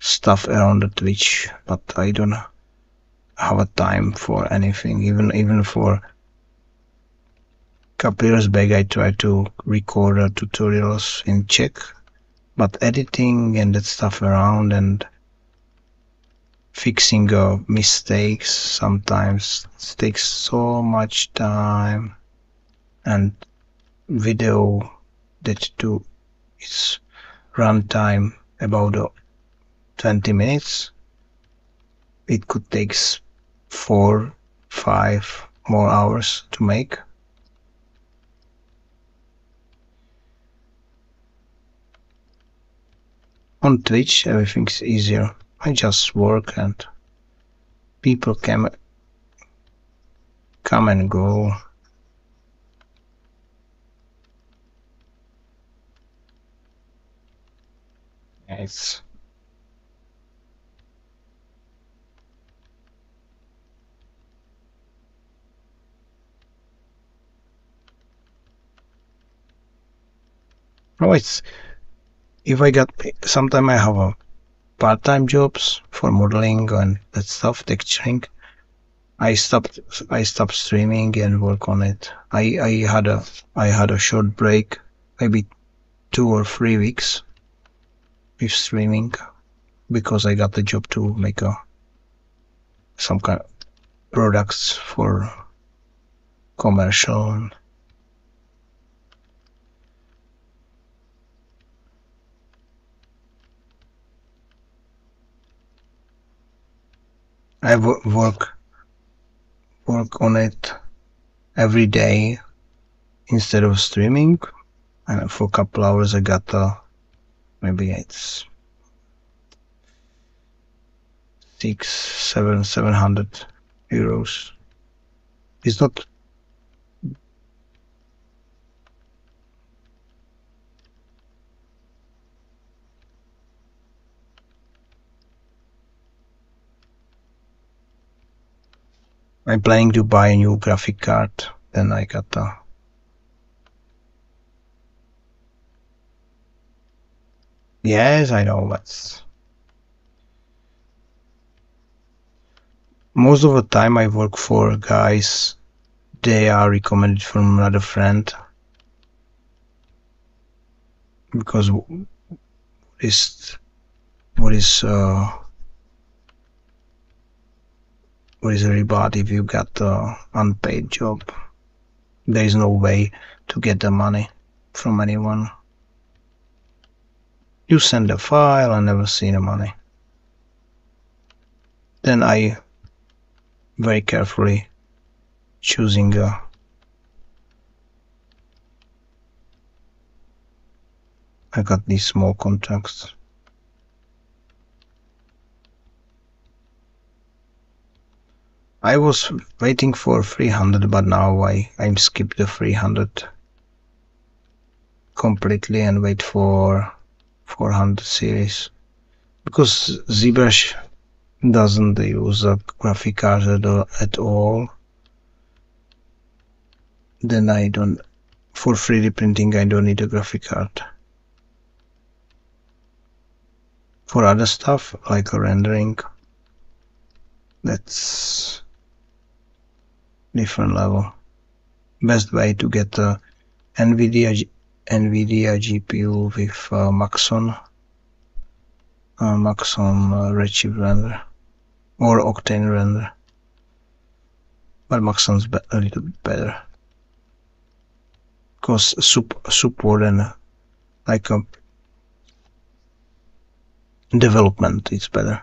stuff around the Twitch. But I don't have a time for anything. Even for a couple years back, I tried to record tutorials in Czech, but editing and that stuff around and fixing mistakes sometimes takes so much time, and video that do its runtime about 20 minutes, it could take 4-5 more hours to make. On Twitch everything's easier. I just work and people can come and go. It's no, it's if I got sometime I have a part-time jobs for modeling and that stuff, texturing. I stopped streaming and work on it. I had a short break, maybe 2 or 3 weeks with streaming because I got the job to make some kind of products for commercial. I work on it every day instead of streaming, and for a couple hours I got maybe it's 700 euros. It's not I'm planning to buy a new graphic card, then I got yes, I know, but most of the time I work for guys, they are recommended from another friend, because what is very bad if you got an unpaid job. There is no way to get the money from anyone. You send a file and never see the money. Then I very carefully choosing I got these small contracts. I was waiting for 300, but now I'm skip the 300 completely and wait for 400 series, because ZBrush doesn't use a graphic card at all. Then I don't, for 3D printing I don't need a graphic card. For other stuff like rendering, that's different level. Best way to get a NVIDIA GPU with Maxon Redshift render or Octane render, but Maxon's a little bit better because support and like a development is better.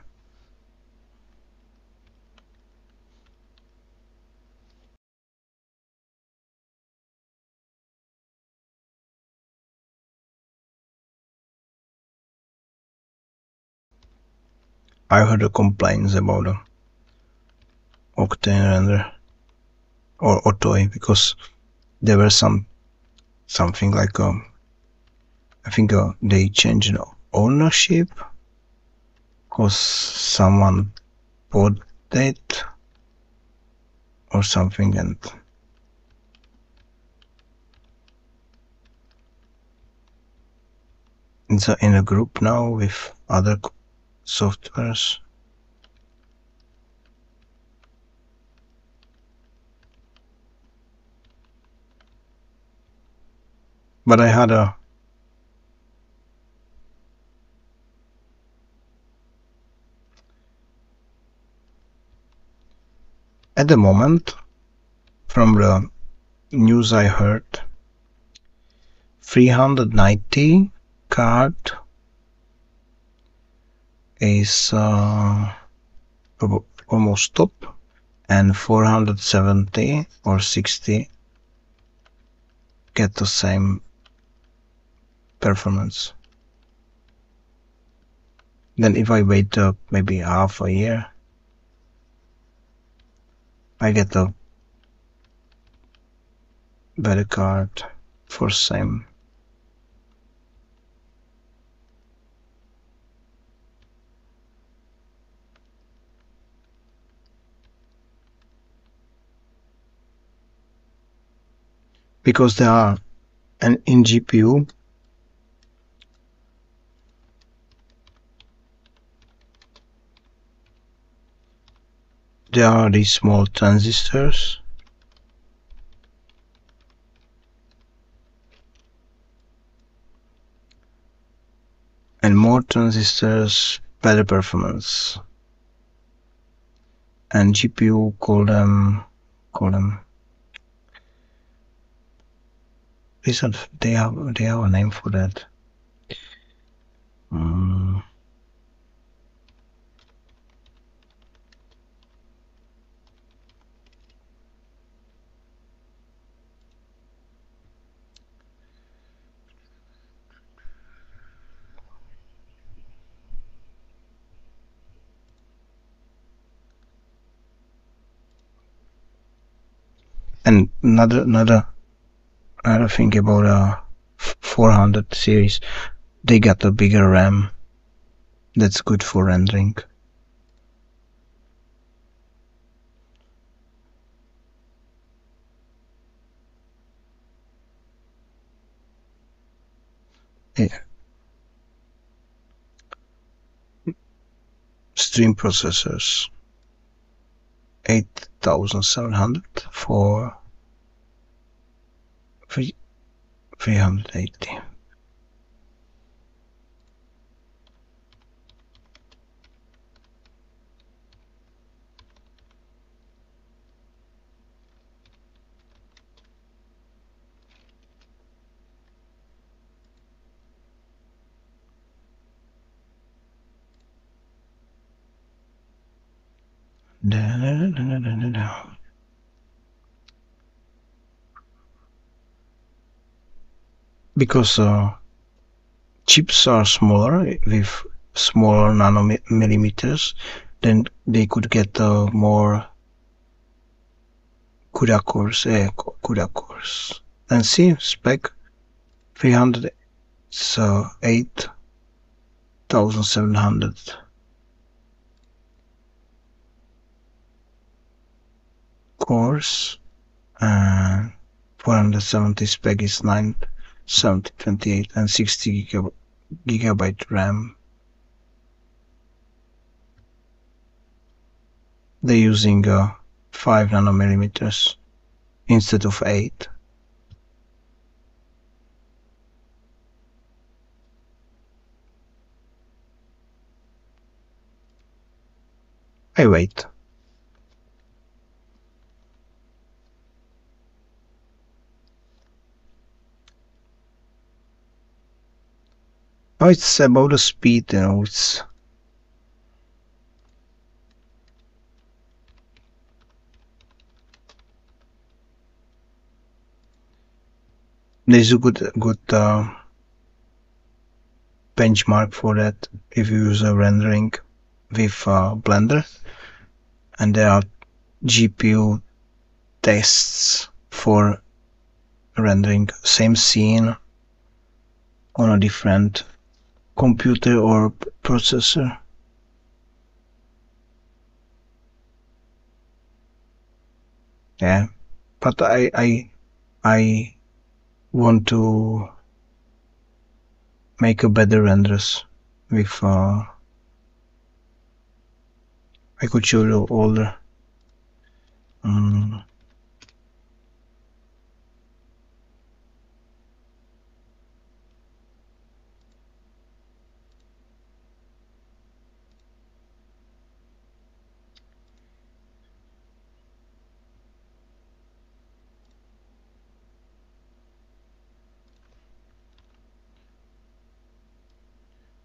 I heard the complaints about Octane render or Otoy, because there were some something like I think they changed ownership because someone bought it or something, and it's in a group now with other softwares. But I had a at the moment, from the news I heard, 390 card is almost top, and 470 or 60 get the same performance. Then if I wait maybe half a year, I get a better card for same. Because there are, and in GPU, there are these small transistors, and more transistors, better performance. And GPU call them. Listen, they have a name for that. And another thing about a 400 series, they got a bigger RAM. That's good for rendering. Yeah. Stream processors, 8700 for 380. Because chips are smaller with smaller nanomillimeters, then they could get more CUDA cores. And see spec 300, so 8700. Cores, and 470 spec is 97028 and 60 gigabyte RAM. They're using 5 nanomillimeters instead of 8. I wait. Oh, it's about the speed, you know, it's there's a good benchmark for that if you use a rendering with Blender, and there are GPU tests for rendering same scene on a different computer or processor. Yeah, but I want to make a better renders with I could show you all the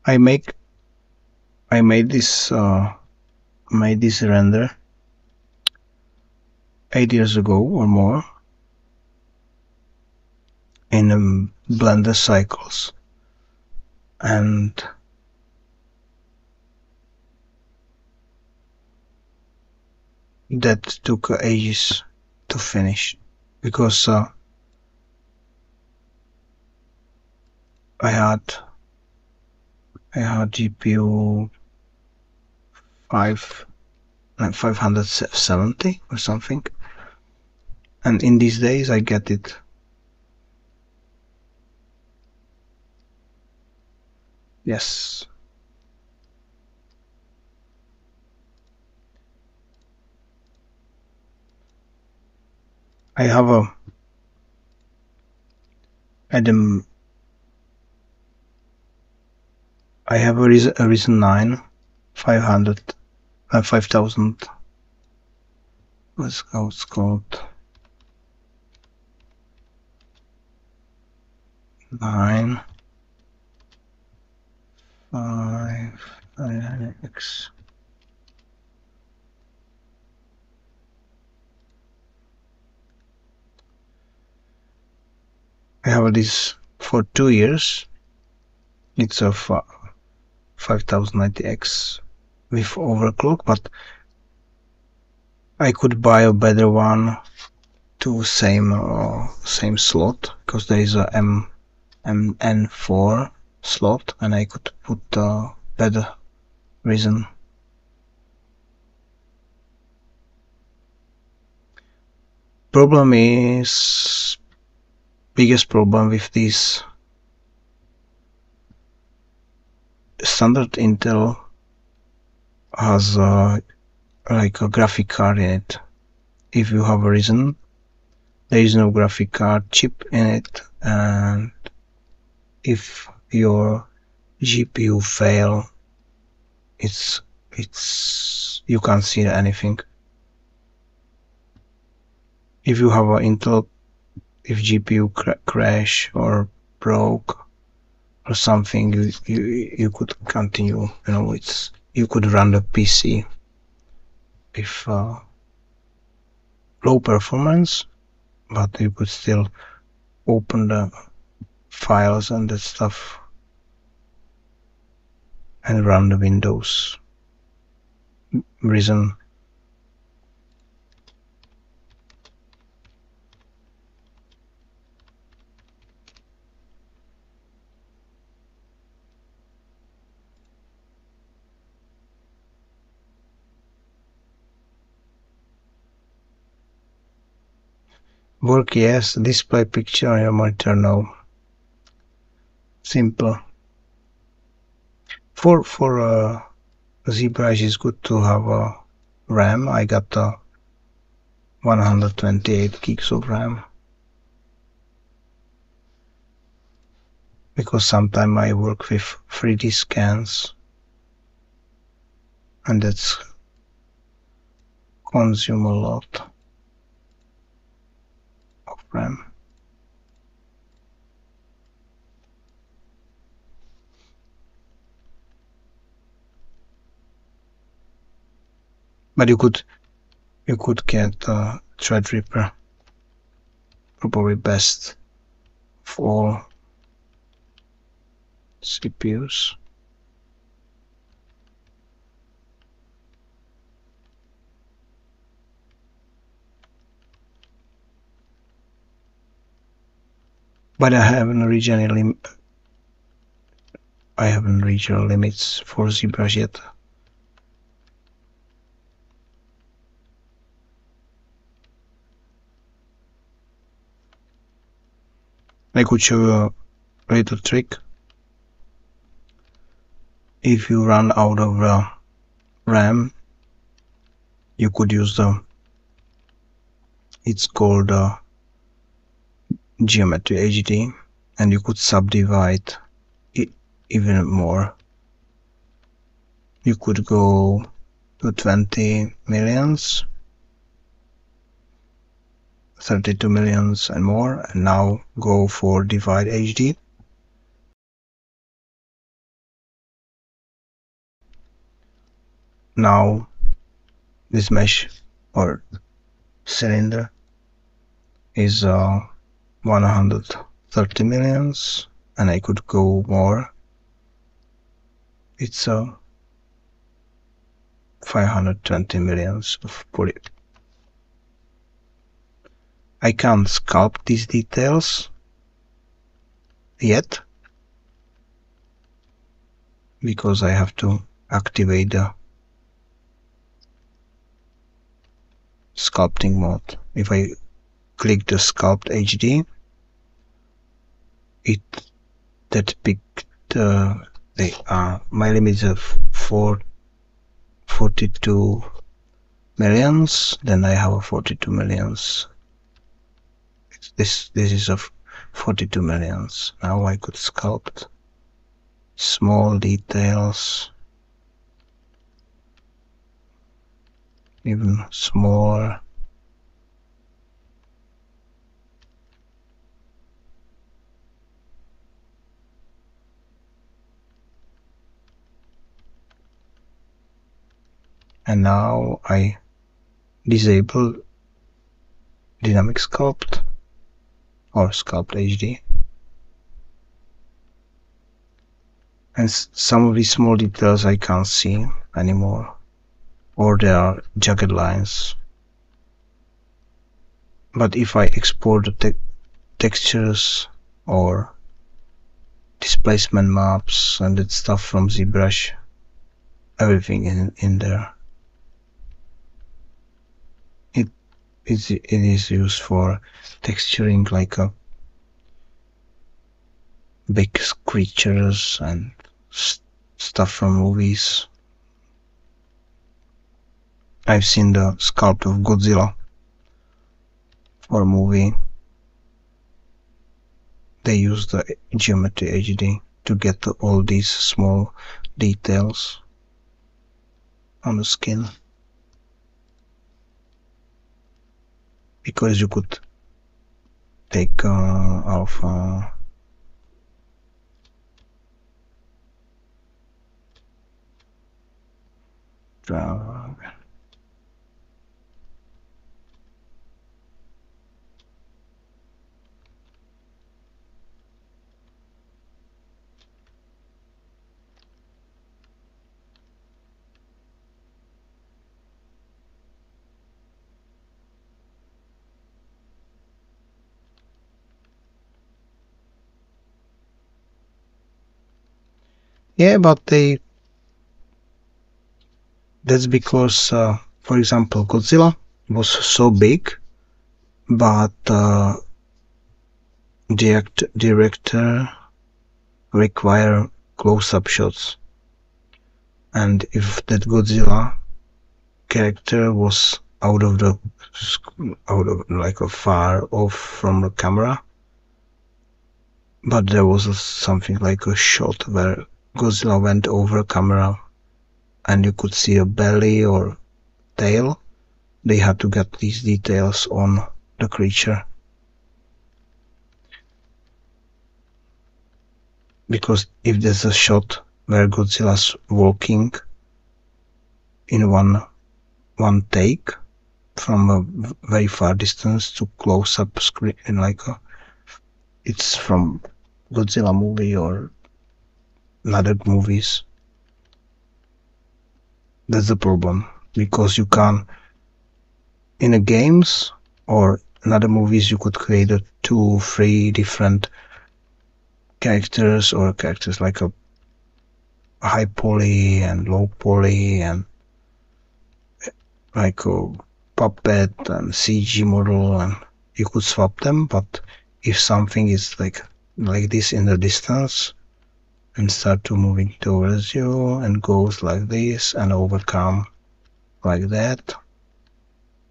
I made this render 8 years ago or more in Blender Cycles, and that took ages to finish because I had GPU 570 or something, and in these days I get it. Yes. I have a Ryzen 9 5000. What's it's called? 9 5X. I have this for 2 years. It's a 5090X with overclock, but I could buy a better one to same slot, because there is a N4 slot, and I could put better Ryzen. Problem is, biggest problem with this standard Intel has like a graphic card in it. If you have a Ryzen, there is no graphic card chip in it, and if your GPU fail, it's you can't see anything. If you have an Intel, if GPU crash or broke or something, you could continue. You know, you could run the PC with low performance, but you could still open the files and that stuff and run the Windows. Ryzen. Work, yes. Display picture on your monitor, no. Simple. For ZBrush is good to have a RAM. I got 128 gigs of RAM, because sometimes I work with 3D scans, and that's consume a lot of RAM. But you could get Threadripper, probably best for all CPUs. but I haven't reached any limits for ZBrush yet. I could show you a little trick. If you run out of RAM, you could use it's called Geometry HD, and you could subdivide it even more. You could go to 20 millions, 32 millions and more, and now go for Divide HD. Now this mesh or cylinder is 130 millions, and I could go more. It's 520 millions of poly. I can't sculpt these details yet because I have to activate the sculpting mode. If I click the Sculpt HD, that picked my limit of 42 millions. Then I have a 42 millions. This is of 42 millions. Now I could sculpt small details, even smaller. And now I disable Dynamic Sculpt or Sculpt HD. And some of these small details I can't see anymore, or there are jagged lines. But if I export the textures or displacement maps and that stuff from ZBrush, everything is in there. It is used for texturing like big creatures and stuff from movies. I've seen the sculpt of Godzilla for a movie. They use the Geometry HD to get all these small details on the skin, because you could take alpha drag. Yeah, but that's because, for example, Godzilla was so big, but the director require close-up shots, and if that Godzilla character was out of like a far off from the camera, but there was something like a shot where Godzilla went over camera and you could see a belly or tail, they had to get these details on the creature. Because if there's a shot where Godzilla's walking in one take from a very far distance to close up screen, like it's from Godzilla movie or other movies, that's the problem, because you can't, in the games or in other movies you could create 2-3 different characters, or characters like a high poly and low poly, and like a puppet and CG model, and you could swap them. But if something is like this in the distance and start to moving towards you and goes like this and overcome like that,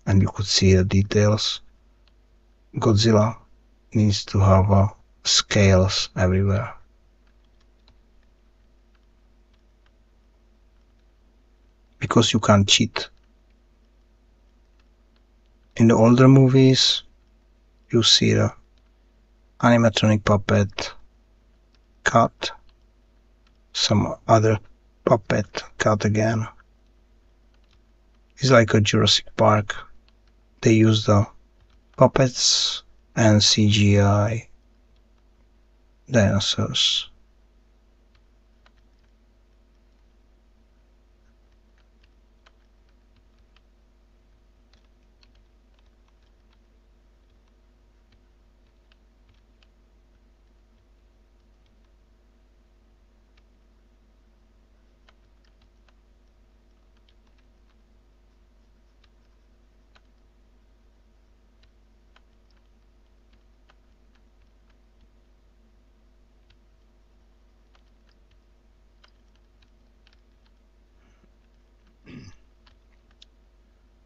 and you could see the details, Godzilla needs to have scales everywhere. Because you can't cheat. In the older movies, you see the animatronic puppet cut, some other puppet cut again. It's like a Jurassic Park. They use the puppets and CGI dinosaurs.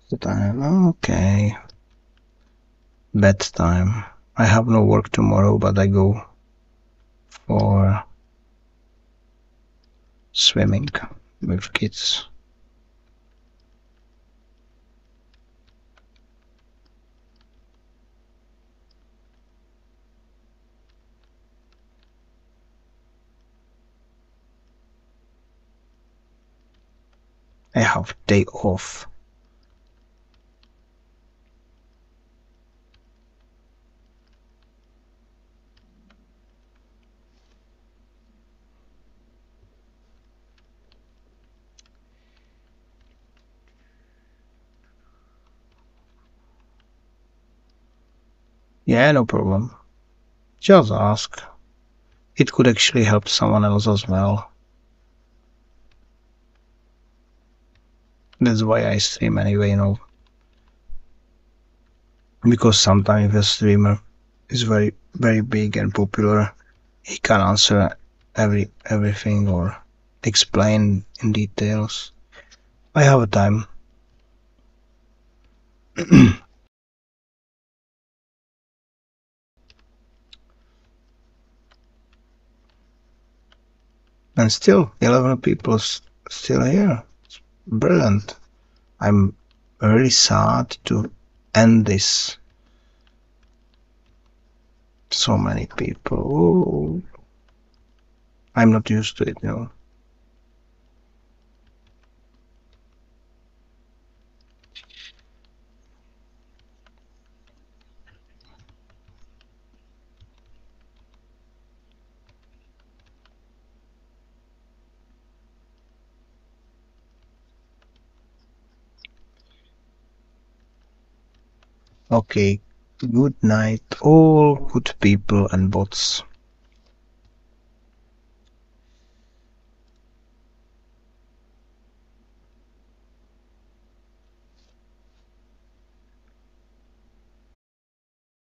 The time, okay. Bedtime. I have no work tomorrow, but I go for swimming with kids. I have day off. Yeah, no problem. Just ask. It could actually help someone else as well. That's why I stream anyway, because sometimes a streamer is very, very big and popular. He can answer everything or explain in details. I have a time. And still 11 people still here. It's brilliant. I'm really sad to end this. So many people. Ooh. I'm not used to it. Okay, good night, all good people and bots.